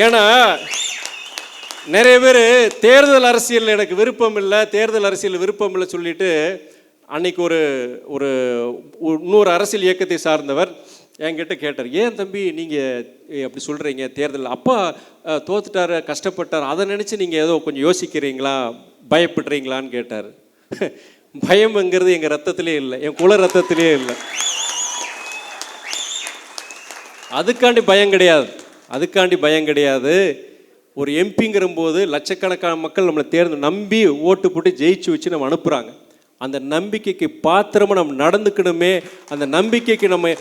ஏன்னா நிறைய பேர் தேர்தல் அரசியல் எனக்கு விருப்பம் இல்லை, தேர்தல் அரசியல் விருப்பம் இல்லை சொல்லிட்டு அன்னைக்கு ஒரு இன்னொரு அரசியல் இயக்கத்தை சார்ந்தவர் என்கிட்ட கேட்டார், ஏன் தம்பி நீங்கள் அப்படி சொல்கிறீங்க, தேர்தல் அப்பா தோத்துட்டார், கஷ்டப்பட்டார், அதை நினச்சி நீங்கள் ஏதோ கொஞ்சம் யோசிக்கிறீங்களா, பயப்படுறீங்களான்னு கேட்டார். பயம்ங்கிறது எங்கள் ரத்தத்திலே இல்லை, என் குல ரத்தத்திலே இல்லை. அதுக்காண்டி பயம் கிடையாது. ஒரு எம்பிங்கிற போது லட்சக்கணக்கான மக்கள் நம்மளை நம்பி ஓட்டு போட்டு ஜெயிச்சு வச்சு நம்ம அனுப்புகிறாங்க. அந்த நம்பிக்கைக்கு பாத்திரமாக நம்ம நடந்துக்கணுமே, அந்த நம்பிக்கைக்கு நம்ம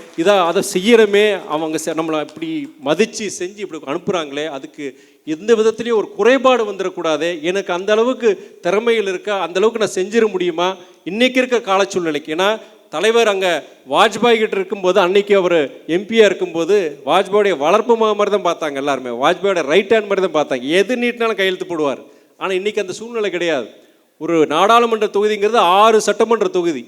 அதை செய்யறமே. அவங்க நம்மளை இப்படி மதித்து செஞ்சு இப்படி அனுப்புகிறாங்களே, அதுக்கு எந்த விதத்துலேயும் ஒரு குறைபாடு வந்துடக்கூடாது. எனக்கு அந்த அளவுக்கு திறமைகள் இருக்கா, அந்த அளவுக்கு நான் செஞ்சிட முடியுமா இன்றைக்கி இருக்க கால சூழ்நிலைக்கு? ஏன்னா தலைவர் அங்கே வாஜ்பாய் கிட்ட இருக்கும்போது, அன்னைக்கு அவர் எம்பியாக இருக்கும்போது வாஜ்பாயுடைய வளர்ப்பு மாதிரி தான் பார்த்தாங்க எல்லாருமே. வாஜ்பாயோட ரைட் ஹேண்ட் மாதிரி தான் பார்த்தாங்க. எது நீட்டினாலும் கையெழுத்து போடுவார். ஆனால் இன்றைக்கி அந்த சூழ்நிலை கிடையாது. ஒரு நாடாளுமன்ற தொகுதிங்கிறது 6 சட்டமன்ற தொகுதி.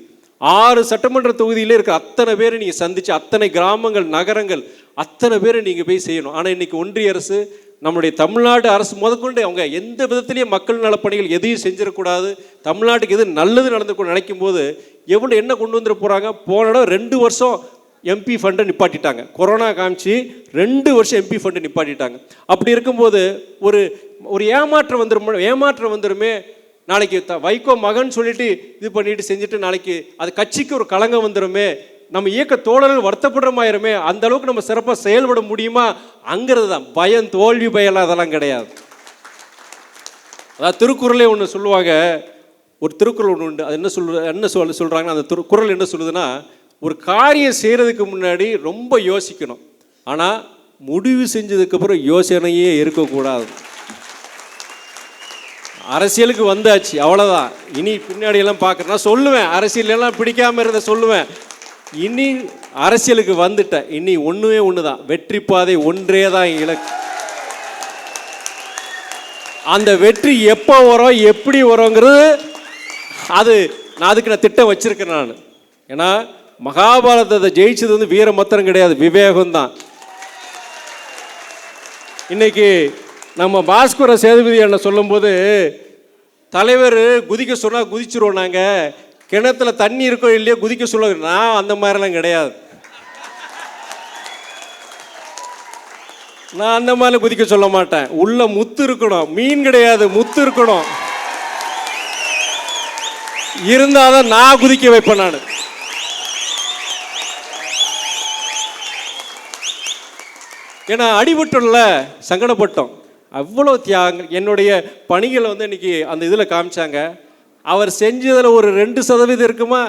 6 சட்டமன்ற தொகுதியிலே இருக்க அத்தனை பேரை நீங்கள் சந்தித்து, அத்தனை கிராமங்கள், நகரங்கள், அத்தனை பேரை நீங்கள் போய் செய்யணும். ஆனால் இன்றைக்கி ஒன்றிய அரசு, நம்முடைய தமிழ்நாடு அரசு முதற்கொண்டு அவங்க எந்த விதத்துலேயும் மக்கள் நலப்பணிகள் எதையும் செஞ்சிடக்கூடாது, தமிழ்நாட்டுக்கு எது நல்லது நடந்து நினைக்கும் போது என்ன கொண்டு வந்துட போகிறாங்க? போன 2 வருஷம் எம்பி ஃபண்டை நிப்பாட்டிட்டாங்க. கொரோனா காமிச்சு 2 வருஷம் எம்பி ஃபண்டை நிப்பாட்டிட்டாங்க. அப்படி இருக்கும்போது ஒரு ஏமாற்றம் வந்துருமே. நாளைக்கு வைகோ மகன் சொல்லிட்டு இது பண்ணிட்டு செஞ்சுட்டு நாளைக்கு அது கட்சிக்கு ஒரு களங்கம் வந்துடுமே, நம்ம இயக்க தோழர்கள் வருத்தப்படுறமாயிருமே, அந்த அளவுக்கு நம்ம சிறப்பாக செயல்பட முடியுமா அங்கிறது தான் பயம். தோல்வி பயம்லாம் அதெல்லாம் கிடையாது. அதாவது திருக்குறளே ஒன்று சொல்லுவாங்க, ஒரு திருக்குறள் ஒன்று உண்டு. அது என்ன சொல்கிறாங்கன்னா, அந்த குறள் என்ன சொல்லுதுன்னா, ஒரு காரியம் செய்கிறதுக்கு முன்னாடி ரொம்ப யோசிக்கணும், ஆனால் முடிவு செஞ்சதுக்கப்புறம் யோசனையே இருக்கக்கூடாது. அரசியலுக்கு வந்தாச்சு, அவ்வளோதான். இனி பின்னாடியெல்லாம் பார்க்குறேன், நான் சொல்லுவேன், அரசியலெல்லாம் பிடிக்காமல் இருந்த சொல்லுவேன். இனி அரசியலுக்கு வந்துட்டேன், இனி ஒன்று தான், வெற்றி பாதை ஒன்றே தான் இலக்கு. அந்த வெற்றி எப்போ வரும், எப்படி வருங்கிறது அதுக்கு நான் திட்டம் வச்சிருக்கேன் நான். ஏன்னா மகாபாரதத்தை ஜெயிச்சது வீரமத்திரம் கிடையாது, விவேகம் தான். இன்னைக்கு நம்ம பாஸ்கர சேதுபதி என்ன சொல்லும்போது, தலைவர் குதிக்க சொன்னால் குதிச்சிருவோம், நாங்கள் கிணத்துல தண்ணி இருக்கோ இல்லையோ குதிக்க சொல்ல. நான் அந்த மாதிரிலாம் கிடையாது, நான் அந்த மாதிரி குதிக்க சொல்ல மாட்டேன். உள்ள முத்து இருக்கணும், மீன் கிடையாது, முத்து இருக்கணும், இருந்தாதான் நான் குதிக்க வைப்பேன். நான் ஏன்னா அடிபட்டோம்ல, சங்கடப்பட்டோம், அவ்வளோ தியாகம். என்னுடைய பணிகளை இன்னைக்கு அந்த இதில் காமிச்சாங்க. அவர் செஞ்சதில் ஒரு 2% இருக்குமா,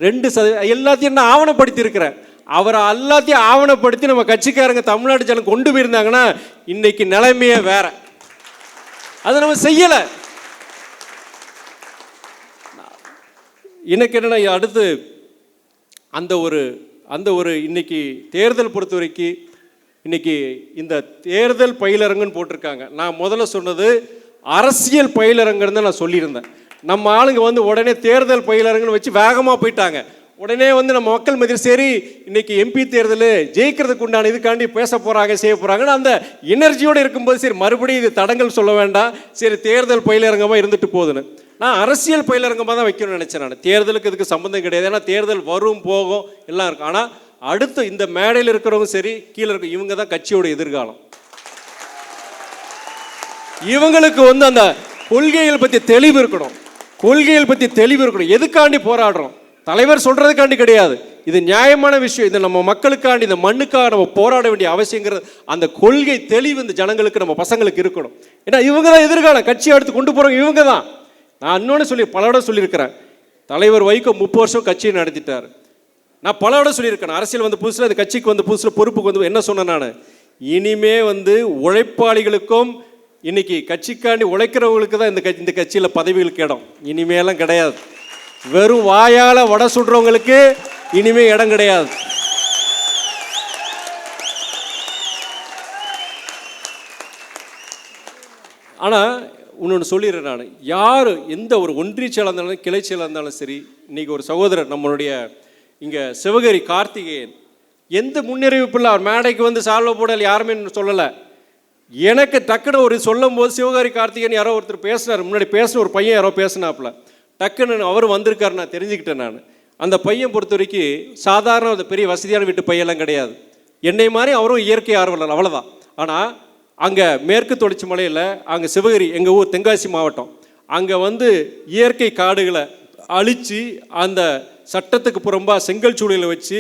2% எல்லாத்தையும் நான் ஆவணப்படுத்தி இருக்கிறேன். அவரை எல்லாத்தையும் ஆவணப்படுத்தி நம்ம கட்சிக்காரங்க தமிழ்நாட்டு ஜனம் கொண்டு போயிருந்தாங்கன்னா இன்னைக்கு நிலைமையே வேற. அதை நம்ம செய்யலை. எனக்கு என்னன்னா, அடுத்து அந்த ஒரு இன்னைக்கு தேர்தல் பொறுத்த வரைக்கும் இன்னைக்கு இந்த தேர்தல் பயிலரங்குன்னு போட்டிருக்காங்க. நான் முதல்ல சொன்னது அரசியல் பயிலரங்குன்னு தான் நான் சொல்லியிருந்தேன். நம்ம ஆளுங்க உடனே தேர்தல் பயிலரங்குன்னு வச்சு வேகமாக போயிட்டாங்க. உடனே நம்ம மக்கள் மத்தியில் சரி இன்னைக்கு எம்பி தேர்தல் ஜெயிக்கிறதுக்கு உண்டான இதுக்காண்டி பேச போகிறாங்க, செய்ய போகிறாங்கன்னு அந்த எனர்ஜியோடு இருக்கும்போது சரி மறுபடியும் இது தடங்கள் சொல்ல வேண்டாம், சரி தேர்தல் பயிலரங்கமாக இருந்துட்டு போகுதுன்னு நான் அரசியல் பயிலரங்கமாக தான் வைக்கணும்னு நினச்சேன். நான் தேர்தலுக்கு இதுக்கு சம்மந்தம் கிடையாது, ஏன்னா தேர்தல் வரும் போகும் எல்லாம் இருக்கும். ஆனால் அடுத்து இந்த மேடையில் இருக்கிறவங்க சரி கீழே இருக்க இவங்க தான் கட்சியோட எதிர்காலம். இவங்களுக்கு அந்த கொள்கைகள் பற்றி தெளிவு இருக்கணும். கொள்கைகள் பற்றி தெளிவு இருக்கணும். எதுக்காண்டி போராடுறோம்? தலைவர் சொல்றதுக்காண்டி கிடையாது. இது நியாயமான விஷயம். இது நம்ம மக்களுக்காண்டி, இந்த மண்ணுக்காக நம்ம போராட வேண்டிய அவசியங்கிறது. அந்த கொள்கை தெளிவு இந்த ஜனங்களுக்கு, நம்ம பசங்களுக்கு இருக்கணும். ஏன்னா இவங்க தான் எதிர்காலம். கட்சியை எடுத்து கொண்டு போறவங்க இவங்க தான். நான் இன்னொன்று பல இடம் சொல்லியிருக்கிறேன். தலைவர் வைகோ 30 வருஷம் கட்சியை நடத்திட்டார். நான் பல இடம் சொல்லியிருக்கேன். அரசியல் வந்து புதுசில், அது கட்சிக்கு வந்து புதுசில் பொறுப்புக்கு வந்து என்ன சொன்னேன் நான், இனிமே வந்து உழைப்பாளிகளுக்கும் இன்னைக்கு கட்சிக்காண்டி உழைக்கிறவங்களுக்கு தான் இந்த கட்சியில் பதவிகளுக்கு இடம். இனிமேலாம் கிடையாது. வெறும் வாயால் வடை சுடுறவங்களுக்கு இனிமே இடம் கிடையாது. ஆனால் இன்னொன்று சொல்லிடுறேன் நான், யார் எந்த ஒரு ஒன்றிய செயலாக இருந்தாலும் கிளை செயலாக இருந்தாலும் சரி, இன்னைக்கு ஒரு சகோதரர் நம்மளுடைய இங்கே சிவகரி கார்த்திகேயன் எந்த முன்னறிவிப்பு இல்லை. அவர் மேடைக்கு வந்து சால்வை போடல் யாருமே சொல்லலை. எனக்கு டக்குன்னு ஒரு சொல்லும் போது சிவகாரி கார்த்திகேயன் யாரோ ஒருத்தர் பேசினார். முன்னாடி பேசின ஒரு பையன் யாரோ பேசினாப்புல. டக்குன்னு அவர் வந்திருக்காரு, நான் தெரிஞ்சுக்கிட்டேன். நான் அந்த பையன் பொறுத்த வரைக்கும் சாதாரண பெரிய வசதியான வீட்டு பையெல்லாம் கிடையாது. என்னை மாதிரி அவரும் இயற்கை ஆர்வலர், அவ்வளோதான். ஆனால் அங்கே மேற்கு தொடர்ச்சி மலையில், அங்கே சிவகிரி எங்கள் ஊர் தென்காசி மாவட்டம், அங்கே வந்து இயற்கை காடுகளை அழித்து அந்த சட்டத்துக்கு புறம்பாக செங்கல் சூளையில் வச்சு,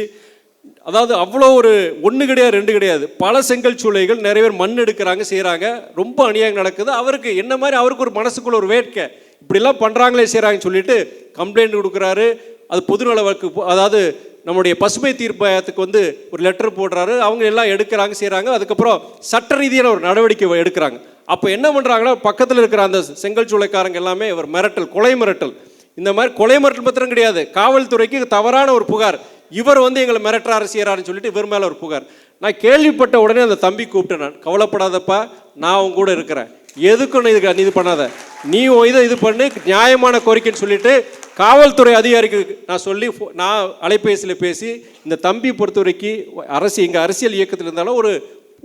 அதாவது அவ்வளோ ஒரு ஒன்று கிடையாது ரெண்டு கிடையாது, பல செங்கல் சூளைகள் நிறைய பேர் மண் எடுக்கிறாங்க, செய்கிறாங்க. ரொம்ப அநியாயம் நடக்குது. அவருக்கு என்ன மாதிரி அவருக்கு ஒரு மனசுக்குள்ள ஒரு வேட்கை, இப்படிலாம் பண்ணுறாங்களே செய்கிறாங்கன்னு சொல்லிட்டு கம்ப்ளைண்ட் கொடுக்குறாரு. அது பொதுநல வழக்கு, அதாவது நம்முடைய பசுமை தீர்ப்பாயத்துக்கு வந்து ஒரு லெட்டர் போடுறாரு. அவங்க எல்லாம் எடுக்கிறாங்க, செய்கிறாங்க. அதுக்கப்புறம் சட்ட ரீதியான ஒரு நடவடிக்கை எடுக்கிறாங்க. அப்போ என்ன பண்ணுறாங்கன்னா, பக்கத்தில் இருக்கிற அந்த செங்கல் சூளைக்காரங்க எல்லாமே ஒரு மிரட்டல், கொலை மிரட்டல். இந்த மாதிரி கொலை மிரட்டல் மாத்திரம் கிடையாது, காவல்துறைக்கு தவறான ஒரு புகார், இவர் வந்து எங்களை மிரட்டுறாரு செய்கிறாருன்னு சொல்லிட்டு இவர் மேலே ஒரு புகார். நான் கேள்விப்பட்ட உடனே அந்த தம்பி கூப்பிட்டேன். நான், கவலைப்படாதப்பா, நான் அவங்க கூட இருக்கிறேன், எதுக்கும் இதுக்கு நீ இது பண்ணாத, நீ இது பண்ணு, நியாயமான கோரிக்கைன்னு சொல்லிட்டு காவல்துறை அதிகாரிக்கு நான் சொல்லி, நான் அலைபேசியில் பேசி, இந்த தம்பி பொறுத்த வரைக்கும் இங்கே அரசியல் இயக்கத்தில் இருந்தாலும்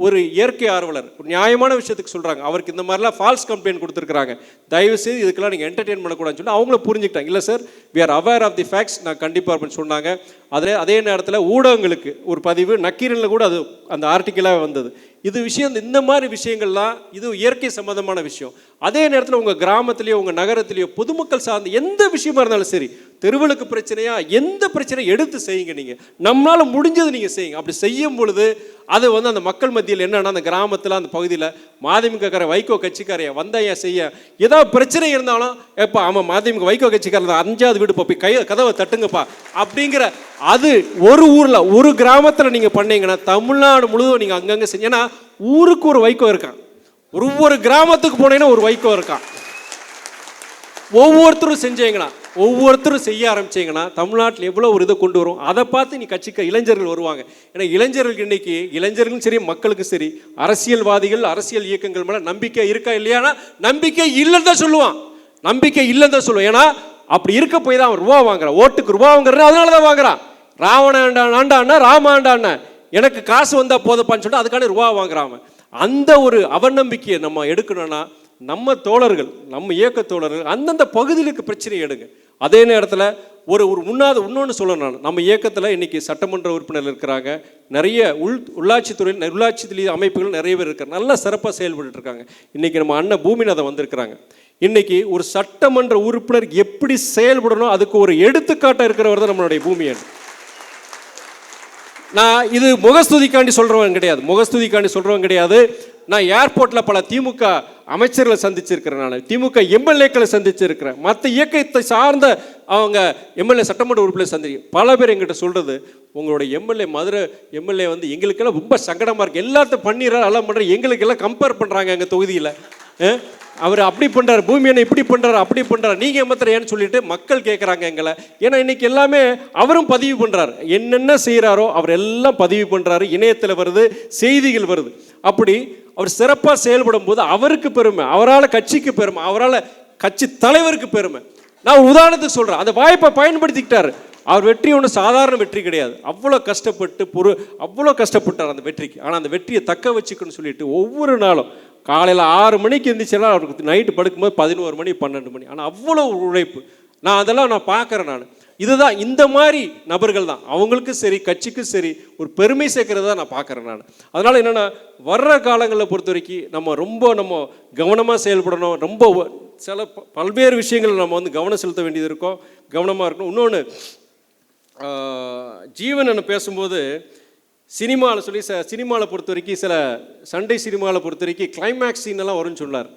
ஒரு இயற்கை ஆர்வலர், ஒரு நியாயமான விஷயத்துக்கு சொல்கிறாங்க. அவருக்கு இந்த மாதிரிலாம் ஃபால்ஸ் கம்ப்ளைண்ட் கொடுத்துருக்குறாங்க, தயவுசெய்து இதுக்கெல்லாம் நீங்கள் என்டர்டெயின் பண்ணக்கூடாதுன்னு சொல்லி அவங்கள புரிஞ்சுக்கிட்டாங்க. இல்லை sir, we are aware of the facts, நான் கண்டிப்பாக அப்படின்னு சொன்னாங்க. அதே நேரத்தில் ஊடகங்களுக்கு ஒரு பதிவு, நக்கீரனில் கூட அது அந்த ஆர்டிக்கலாக வந்தது. இது விஷயம், இந்த மாதிரி விஷயங்கள்லாம் இது இயற்கை சம்மந்தமான விஷயம். அதே நேரத்தில் உங்கள் கிராமத்திலேயோ உங்கள் நகரத்திலேயோ பொதுமக்கள் சார்ந்த எந்த விஷயமா இருந்தாலும் சரி, தெருவிலுக்கு பிரச்சனையா எந்த பிரச்சனையும் எடுத்து செய்யுங்க. நீங்கள் நம்மளால் முடிஞ்சது நீங்கள் செய்யுங்க. அப்படி செய்யும் பொழுது அது வந்து அந்த மக்கள் மத்தியில் என்னன்னா, அந்த கிராமத்தில் அந்த பகுதியில் மதிமுக வைகோ கட்சிக்காரைய வந்தையா செய்ய, ஏதாவது பிரச்சனை இருந்தாலும் எப்பா ஆமாம் மதிமுக வைகோ கட்சிக்காரர் தான், 5வது வீடு போய் கதவை தட்டுங்கப்பா அப்படிங்கிற, அது ஒரு ஊரில் ஒரு கிராமத்தில் நீங்கள் பண்ணீங்கன்னா தமிழ்நாடு முழுவதும் நீங்கள் அங்கங்கே செஞ்சீங்கன்னா, ஊருக்கு ஒரு வைகோ இருக்கான், ஒவ்வொரு கிராமத்துக்கு போனீங்கன்னா ஒரு வைகோ இருக்கான். ஒவ்வொருத்தரும் செஞ்சீங்கன்னா, ஒவ்வொருத்தரும் செய்ய ஆரம்பிச்சிங்கன்னா தமிழ்நாட்டில் எவ்வளோ ஒரு இதை கொண்டு வரும். அதை பார்த்து நீ கட்சிக்கு இளைஞர்கள் வருவாங்க. ஏன்னா இளைஞர்களுக்கு இன்னைக்கு, இளைஞர்களும் சரி மக்களுக்கும் சரி, அரசியல்வாதிகள் அரசியல் இயக்கங்கள் மேலே நம்பிக்கை இருக்கா இல்லையானா, நம்பிக்கை இல்லைன்னு தான் சொல்லுவான். நம்பிக்கை இல்லைன்னு தான் சொல்லுவான். ஏன்னா அப்படி இருக்க போய் தான் அவன் ரூபா வாங்குறான், ஓட்டுக்கு ரூபா வாங்குறான், அதனால தான் வாங்குறான். ராவண ஆண்டாண்ணா ராம ஆண்டாண்ணா எனக்கு காசு வந்தால் போதப்பான்னு சொல்லிட்டு அதுக்கான ரூபா வாங்குறான். அந்த ஒரு அவநம்பிக்கையை நம்ம எடுக்கணும்னா, நம்ம தோழர்கள், நம்ம இயக்க தோழர்கள் அந்தந்த பகுதிகளுக்கு பிரச்சனை எடுங்க. அதே நேரத்தில் ஒரு இன்னொன்று சொல்லணும். நம்ம இயக்கத்தில் இன்றைக்கி சட்டமன்ற உறுப்பினர்கள் இருக்கிறாங்க, நிறைய உள்ளாட்சித்துறையில் உள்ளாட்சி அமைப்புகள் நிறைய பேர் இருக்காங்க, நல்லா சிறப்பாக செயல்பட்டு இருக்காங்க. இன்றைக்கி நம்ம அண்ணன் பூமிநாதன் வந்திருக்கிறாங்க. இன்றைக்கி ஒரு சட்டமன்ற உறுப்பினர் எப்படி செயல்படணும் அதுக்கு ஒரு எடுத்துக்காட்டாக இருக்கிறவர் தான் நம்மளுடைய பூமியன். நான் இது முகஸ்துதிக்காண்டி சொல்கிறவன் கிடையாது. நான் ஏர்போர்ட்டில் பல திமுக அமைச்சர்களை சந்திச்சிருக்கிறேன், நான் திமுக எம்எல்ஏக்களை சந்திச்சிருக்கிறேன், மற்ற இயக்கத்தை சார்ந்த அவங்க எம்எல்ஏ சட்டமன்ற உறுப்பினர் பல பேர் எங்கிட்ட சொல்கிறது, உங்களுடைய எம்எல்ஏ மதுரை எம்எல்ஏ வந்து எங்களுக்கெல்லாம் ரொம்ப சங்கடமாக இருக்குது, எல்லாத்தையும் பண்ணிடுறாரு எல்லாம் பண்ணுறாரு, எங்களுக்கெல்லாம் கம்பேர் பண்ணுறாங்க எங்கள் தொகுதியில், அவர் அப்படி பண்ணுறாரு, பூமியனை இப்படி பண்ணுறாரு அப்படி பண்ணுறாரு, நீங்கள் ஏமாத்துறேன்னு சொல்லிட்டு மக்கள் கேட்குறாங்க எங்களை. ஏன்னா இன்றைக்கி எல்லாமே அவரும் பதிவு பண்ணுறாரு, என்னென்ன செய்கிறாரோ அவர் எல்லாம் பதிவு பண்ணுறாரு, இணையத்தில் வருது, செய்திகள் வருது. அப்படி அவர் சிறப்பாக செயல்படும் போது அவருக்கு பெருமை, அவரால் கட்சிக்கு பெருமை, அவரால் கட்சி தலைவருக்கு பெருமை. நான் ஒரு உதாரணத்துக்கு சொல்கிறேன், அந்த வாய்ப்பை பயன்படுத்திக்கிட்டார். அவர் வெற்றி ஒன்றும் சாதாரண வெற்றி கிடையாது, அவ்வளோ கஷ்டப்பட்டார் அந்த வெற்றிக்கு. ஆனால் அந்த வெற்றியை தக்க வச்சுக்கணும்னு சொல்லிட்டு ஒவ்வொரு நாளும் காலையில் 6 மணிக்கு எழுந்திரிச்செல்லாம் அவருக்கு நைட்டு படுக்கும்போது 11 மணி 12 மணி, ஆனால் அவ்வளோ உழைப்பு. அதெல்லாம் நான் பார்க்குறேன். இதுதான் இந்த மாதிரி நபர்கள் தான் அவங்களுக்கும் சரி கட்சிக்கும் சரி ஒரு பெருமை சேர்க்கறத நான் பார்க்குறேன். அதனால் என்னென்னா, வர்ற காலங்களில் பொறுத்த வரைக்கும் நம்ம கவனமாக செயல்படணும், ரொம்ப சில பல்வேறு விஷயங்கள் நம்ம வந்து கவனம் செலுத்த வேண்டியது இருக்கும், கவனமாக இருக்கணும். இன்னொன்று, ஜீவன் என்ன பேசும்போது சினிமாவில் சொல்லி சினிமாவில் பொறுத்த வரைக்கும் சில சண்டை சினிமாவில் பொறுத்த வரைக்கும் கிளைமேக்ஸ் சீனெல்லாம் வரும்னு சொன்னார்.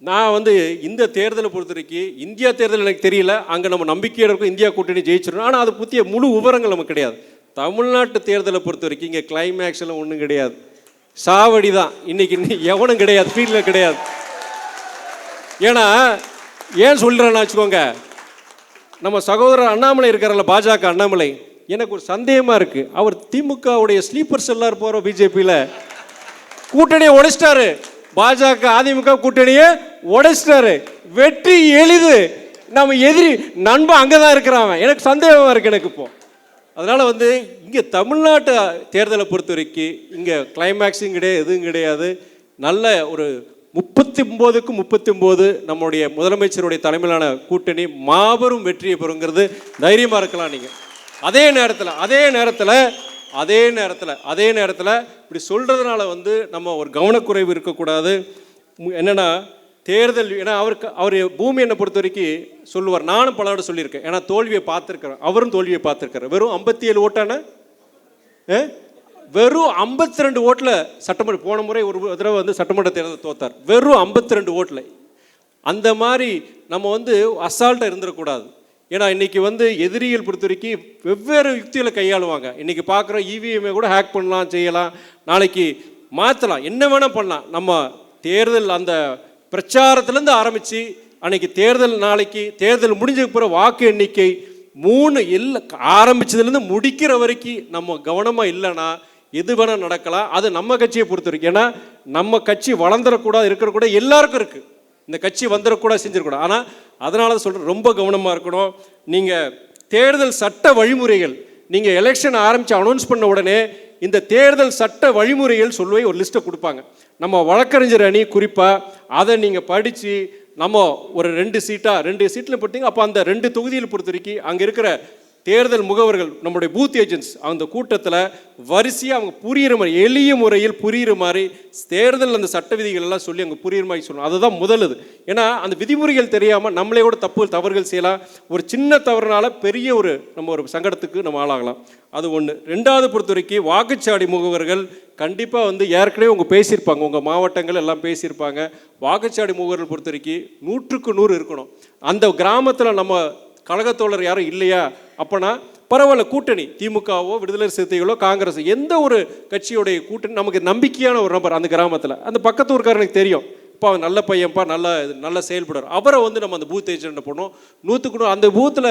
நான் வந்து இந்த தேர்தலை பொறுத்த வரைக்கும் இந்தியா தேர்தல் எனக்கு தெரியல, அங்கே நம்ம நம்பிக்கையாக இருக்கும் இந்தியா கூட்டணி ஜெயிச்சிடணும். ஆனால் அதை பற்றிய முழு விவரங்கள் நமக்கு கிடையாது. தமிழ்நாட்டு தேர்தலை பொறுத்த வரைக்கும் இங்கே கிளைமேக்ஸ் எல்லாம் ஒன்றும் கிடையாது, சாவடி தான். இன்னைக்கு எவனும் கிடையாது, ஃபீல்டில் கிடையாது. ஏன்னா ஏன் சொல்கிறேன்னு வச்சுக்கோங்க, நம்ம சகோதரர் அண்ணாமலை இருக்கிறார்ல, பாஜக அண்ணாமலை, எனக்கு ஒரு சந்தேகமாக இருக்குது. அவர் திமுகவுடைய ஸ்லீப்பர்ஸ் எல்லாரும் போகிறோம் பிஜேபியில் கூட்டணியை உடைச்சிட்டாரு. பாஜக அதிமுக கூட்டணியை உடைச்சிட்டாரு. வெற்றி எளிது. நம்ம எதிரி நண்பன் அங்கே தான் இருக்கிறான். எனக்கு சந்தேகமாக இருக்குது எனக்கு இப்போ. அதனால் வந்து இங்கே தமிழ்நாட்டு தேர்தலை பொறுத்த வரைக்கும் இங்கே கிளைமேக்ஸும் கிடையாது, எதுவும் கிடையாது. நல்ல ஒரு 39க்கு 39 நம்முடைய முதலமைச்சருடைய தலைமையிலான கூட்டணி மாபெரும் வெற்றியை பெறுங்கிறது தைரியமாக இருக்கலாம். நீங்கள் அதே நேரத்தில் இப்படி சொல்கிறதுனால வந்து நம்ம ஒரு கவனக்குறைவு இருக்கக்கூடாது. என்னென்னா தேர்தல், ஏன்னா அவர் பூமி என்னை பொறுத்த வரைக்கும் சொல்லுவார், நானும் பல இடம் சொல்லியிருக்கேன். ஏன்னா தோல்வியை பார்த்துருக்கிறேன், அவரும் தோல்வியை பார்த்துருக்காரு. வெறும் 57 ஓட்டான வெறும் 52 ஓட்டில் சட்டமன்ற, போன முறை ஒரு தடவை வந்து சட்டமன்ற தேர்தல் தோத்தார், வெறும் 52 ஓட்டில். அந்த மாதிரி நம்ம வந்து அசால்ட்டாக இருந்துடக்கூடாது. ஏன்னா இன்றைக்கி வந்து எதிரிகள் பொறுத்த வரைக்கும் வெவ்வேறு யுக்திகளை கையாளுவாங்க. இன்றைக்கி பார்க்குற இவிஎம்ஐ கூட ஹேக் பண்ணலாம், செய்யலாம், நாளைக்கு மாற்றலாம், என்ன வேணால் பண்ணலாம். நம்ம தேர்தல் அந்த பிரச்சாரத்துலேருந்து ஆரம்பித்து அன்றைக்கி தேர்தல், நாளைக்கு தேர்தல் முடிஞ்ச பிறகு வாக்கு எண்ணிக்கை 3 இல்லை ஆரம்பித்ததுலேருந்து முடிக்கிற வரைக்கும் நம்ம கவனமாக இல்லைன்னா எது வேணால் நடக்கலாம். அது நம்ம கட்சியை பொறுத்த வரைக்கும். ஏன்னா நம்ம கட்சி வளர்ந்துடக்கூடாது, இருக்கக்கூடாது, எல்லாருக்கும் இருக்குது. இந்த கட்சி வந்துடக்கூடாது, செஞ்சிடக்கூடாது. ஆனால் அதனால தான் சொல்கிறேன், ரொம்ப கவனமாக இருக்கணும். நீங்கள் தேர்தல் சட்ட வழிமுறைகள், நீங்கள் எலெக்ஷன் ஆரம்பித்து அனௌன்ஸ் பண்ண உடனே இந்த தேர்தல் சட்ட வழிமுறைகள் சொல்லுவே ஒரு லிஸ்ட்டை கொடுப்பாங்க. நம்ம வழக்கறிஞர் அணி குறிப்பாக அதை நீங்கள் படித்து, நம்ம ஒரு 2 சீட்டில் போட்டிங்க. அப்போ அந்த 2 தொகுதியில் பொறுத்த வரைக்கும் அங்கே இருக்கிற தேர்தல் முகவர்கள், நம்முடைய பூத் ஏஜென்ட்ஸ், அந்த கூட்டத்தில் வரிசையாக அவங்க புரிகிற மாதிரி, எளிய முறையில் புரிகிற மாதிரி தேர்தல் அந்த சட்ட விதிகள் எல்லாம் சொல்லி அங்கே புரிகிற மாதிரி சொல்லணும். அதுதான் முதலுது. ஏன்னா அந்த விதிமுறைகள் தெரியாமல் நம்மளே கூட தவறுகள் செய்யலாம். ஒரு சின்ன தவறுனால பெரிய நம்ம ஒரு சங்கடத்துக்கு நம்ம ஆளாகலாம். அது ஒன்று. 2வது பொறுத்த வரைக்கும் வாக்குச்சாவடி முகவர்கள் கண்டிப்பாக வந்து ஏற்கனவே உங்கள் பேசியிருப்பாங்க, உங்கள் மாவட்டங்கள் எல்லாம் பேசியிருப்பாங்க. வாக்குச்சாவடி முகவர்கள் பொறுத்த வரைக்கும் 100க்கு 100 இருக்கணும். அந்த கிராமத்தில் நம்ம கழகத்தோழர் யாரும் இல்லையா, அப்போனா பரவாயில்ல, கூட்டணி திமுகவோ விடுதலை சிறுத்தைகளோ காங்கிரஸ் எந்த ஒரு கட்சியோடைய கூட்டணி நமக்கு நம்பிக்கையான ஒரு நபர் அந்த கிராமத்தில், அந்த பக்கத்து ஊருக்காரனுக்கு தெரியும், இப்போ அவன் நல்ல பையன்ப்பா, நல்லா செயல்படுறார், அவரை வந்து நம்ம அந்த பூத் ஏஜென்ட் பண்ணோம். 100க்கு 100 அந்த பூத்தில்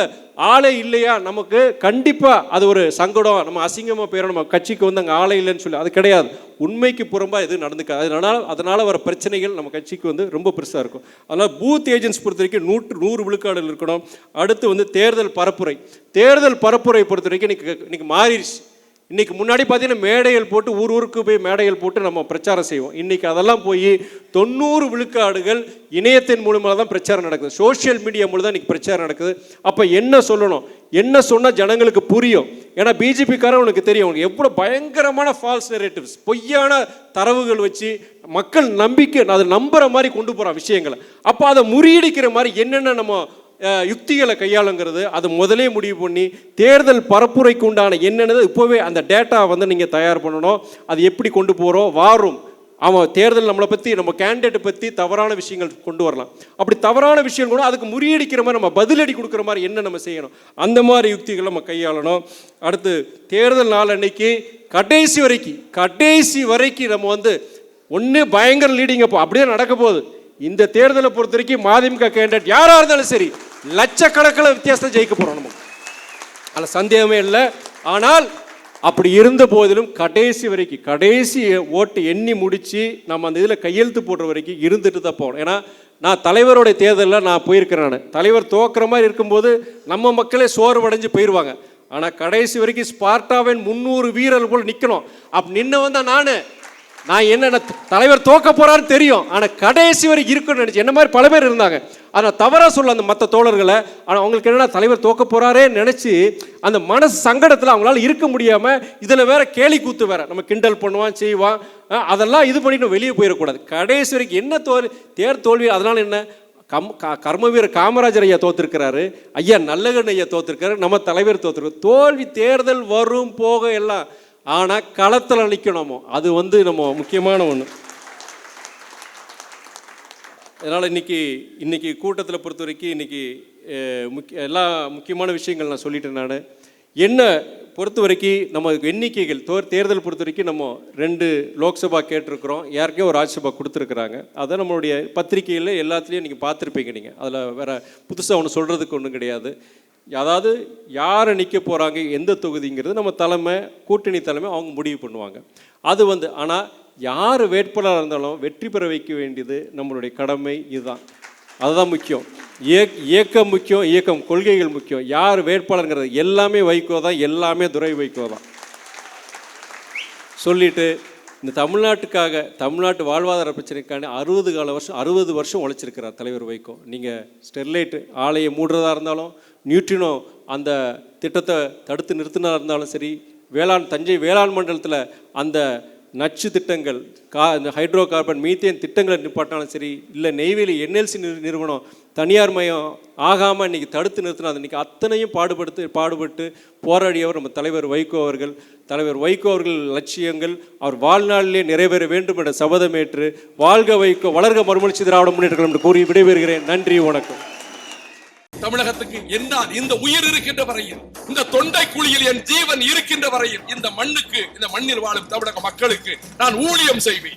ஆளே இல்லையா, நமக்கு கண்டிப்பாக அது ஒரு சங்கடம், நம்ம அசிங்கமாக போயிடும், நம்ம கட்சிக்கு வந்து அங்கே ஆளே இல்லைன்னு சொல்லி. அது கிடையாது, உண்மைக்கு புறம்பாக எதுவும் நடந்துக்காது. அதனால் வர பிரச்சனைகள் நம்ம கட்சிக்கு வந்து ரொம்ப பெருசாக இருக்கும். அதனால் பூத் ஏஜென்ட்ஸ் பொறுத்த வரைக்கும் 100 விழுக்காடுகள் இருக்கணும். அடுத்து வந்து தேர்தல் பரப்புரை பொறுத்த வரைக்கும் இன்னைக்கு மாறிடுச்சு. இன்றைக்கி முன்னாடி பார்த்தீங்கன்னா மேடைகள் போட்டு ஊருக்கு போய் மேடைகள் போட்டு நம்ம பிரச்சாரம் செய்வோம். இன்றைக்கி அதெல்லாம் போய் 90 விழுக்காடுகள் இணையத்தின் மூலமாக தான் பிரச்சாரம் நடக்குது, சோஷியல் மீடியா மூலம் தான் இன்றைக்கி பிரச்சாரம் நடக்குது. அப்போ என்ன சொல்லணும், என்ன சொன்னால் ஜனங்களுக்கு புரியும். ஏன்னா பிஜேபிக்காரன் உனக்கு தெரியும், உனக்கு எவ்வளோ பயங்கரமான ஃபால்ஸ் நெரேட்டிவ்ஸ், பொய்யான தரவுகள் வச்சு மக்கள் நம்பிக்கை அதை நம்புகிற மாதிரி கொண்டு போகிறான் விஷயங்களை. அப்போ அதை முறியடிக்கிற மாதிரி என்னென்ன நம்ம யுக்திகளை கையாளுங்கிறது அதை முதலே முடிவு பண்ணி தேர்தல் பரப்புரைக்கு உண்டான என்னென்னது இப்போவே அந்த டேட்டா வந்து நீங்கள் தயார் பண்ணணும். அது எப்படி கொண்டு போகிறோம், வாரும் அவன் தேர்தல் நம்மளை பற்றி, நம்ம கேண்டிடேட்டை பற்றி தவறான விஷயங்கள் கொண்டு வரலாம். அப்படி தவறான விஷயம் கூட அதுக்கு முறியடிக்கிற மாதிரி, நம்ம பதிலடி கொடுக்குற மாதிரி என்ன நம்ம செய்யணும், அந்த மாதிரி யுக்திகளை நம்ம கையாளணும். அடுத்து தேர்தல் நாள் அன்னைக்கு கடைசி வரைக்கும் நம்ம வந்து ஒன்று பயங்கர லீடிங், அப்போ அப்படியே நடக்க போகுது. இந்த தேர்தலை பொறுத்த வரைக்கும் மதிமுக கேண்டிடேட் யாராக இருந்தாலும் சரி லட்சக்கணக்கில் வித்தியாசத்தை ஜெயிக்க போகிறோம், நமக்கு அதில் சந்தேகமே இல்லை. ஆனால் அப்படி இருந்த போதிலும் கடைசி ஓட்டு எண்ணி முடித்து நம்ம அந்த இதில் கையெழுத்து போடுற வரைக்கும் இருந்துட்டு தான் போகணும். ஏன்னா நான் தலைவருடைய தேர்தலில் நான் போயிருக்கிறேன். தலைவர் தோக்குற மாதிரி இருக்கும்போது நம்ம மக்களே சோர்வடைஞ்சு போயிடுவாங்க. ஆனால் கடைசி வரைக்கும் ஸ்பார்ட்டாவின் 300 வீரர்கள் போல் நிற்கணும். அப்படி நின்று வந்தால் நான் என்ன தலைவர் தோக்க போறான்னு தெரியும், ஆனால் கடைசி வரைக்கும் இருக்குன்னு நினச்சி என்ன மாதிரி பல பேர் இருந்தாங்க. ஆனால் தவறாக சொல்ல அந்த மற்ற தோழர்களை, ஆனால் அவங்களுக்கு என்னென்னா தலைவர் தோக்க போறாரே நினச்சி அந்த மனசு சங்கடத்தில் அவங்களால இருக்க முடியாமல் இதில் வேற கேலி கூத்து வேற நம்ம கிண்டல் பண்ணுவான் செய்வான், அதெல்லாம் இது பண்ணிட்டு வெளியே போயிடக்கூடாது. கடைசி வரைக்கும் என்ன தோல்வி தோல்வி, அதனால என்ன கர்மவீரர் காமராஜர் ஐயா தோத்திருக்கிறாரு, ஐயா நல்லகண்ண ஐயா தோத்திருக்காரு, நம்ம தலைவர் தோத்திருக்காரு. தோல்வி தேர்தல் வரும் போக எல்லாம், ஆனால் களத்தில் நிற்கணுமோ அது நம்ம முக்கியமான ஒன்று. அதனால் இன்னைக்கு கூட்டத்தில் பொறுத்த வரைக்கும் இன்னைக்கு எல்லா முக்கியமான விஷயங்கள் நான் சொல்லிட்டேன். நான் என்ன பொறுத்த வரைக்கும் நம்ம எண்ணிக்கைகள் தேர்தல் பொறுத்த வரைக்கும் நம்ம 2 லோக்சபா கேட்டிருக்கிறோம், யாருக்கே ஒரு ராஜ்யசபா கொடுத்துருக்குறாங்க. அதை நம்மளுடைய பத்திரிகையில் எல்லாத்துலேயும் நீங்கள் பார்த்துருப்பீங்க. நீங்கள் அதில் வேறு புதுசாக ஒன்று சொல்கிறதுக்கு ஒன்றும் கிடையாது. அதாவது யாரை நிற்க போகிறாங்க, எந்த தொகுதிங்கிறது நம்ம தலைமை, கூட்டணி தலைமை அவங்க முடிவு பண்ணுவாங்க. அது ஆனால் யார் வேட்பாளராக இருந்தாலும் வெற்றி பெற வைக்க வேண்டியது நம்மளுடைய கடமை. இதுதான், அதுதான் முக்கியம். இயக்கம் முக்கியம், இயக்கம் கொள்கைகள் முக்கியம். யார் வேட்பாளருங்கிறது எல்லாமே வைகோ தான், எல்லாமே துரை வைகோ தான் சொல்லிட்டு இந்த தமிழ்நாட்டு வாழ்வாதார பிரச்சனைக்கான 60 வருஷம் உழைச்சிருக்கிறார் தலைவர் வைகோ. நீங்கள் ஸ்டெர்லைட் ஆலையை மூடுறதா இருந்தாலும், நியூட்ரினோ அந்த திட்டத்தை தடுத்து நிறுத்தினா இருந்தாலும் சரி, தஞ்சை வேளாண் மண்டலத்தில் அந்த நச்சு திட்டங்கள், இந்த ஹைட்ரோ கார்பன் மீத்தேன் திட்டங்களை நிப்பாட்டினாலும் சரி, இல்லை நெய்வேலி NLC நிறுவனம் தனியார் மயம் ஆகாமல் இன்றைக்கி தடுத்து நிறுத்தினா இன்றைக்கி அத்தனையும் பாடுபட்டு போராடியவர் நம்ம தலைவர் வைகோ அவர்கள். தலைவர் வைகோ அவர்கள் லட்சியங்கள் அவர் வாழ்நாளிலே நிறைவேற வேண்டும் என்ற சபதமேற்று வாழ்க வைகோ, வளர்க மறுமலர்ச்சி திராவிட முன்னேற்ற கழகம் என்று கூறி விடைபெறுகிறேன். நன்றி, வணக்கம். தமிழகத்துக்கு என்னால் இந்த உயிர் இருக்கின்ற வரையில், இந்த தொண்டை குழியில் என் ஜீவன் இருக்கின்ற வரையில் இந்த மண்ணில் வாழும் தமிழக மக்களுக்கு நான் ஊழியம் செய்வேன்.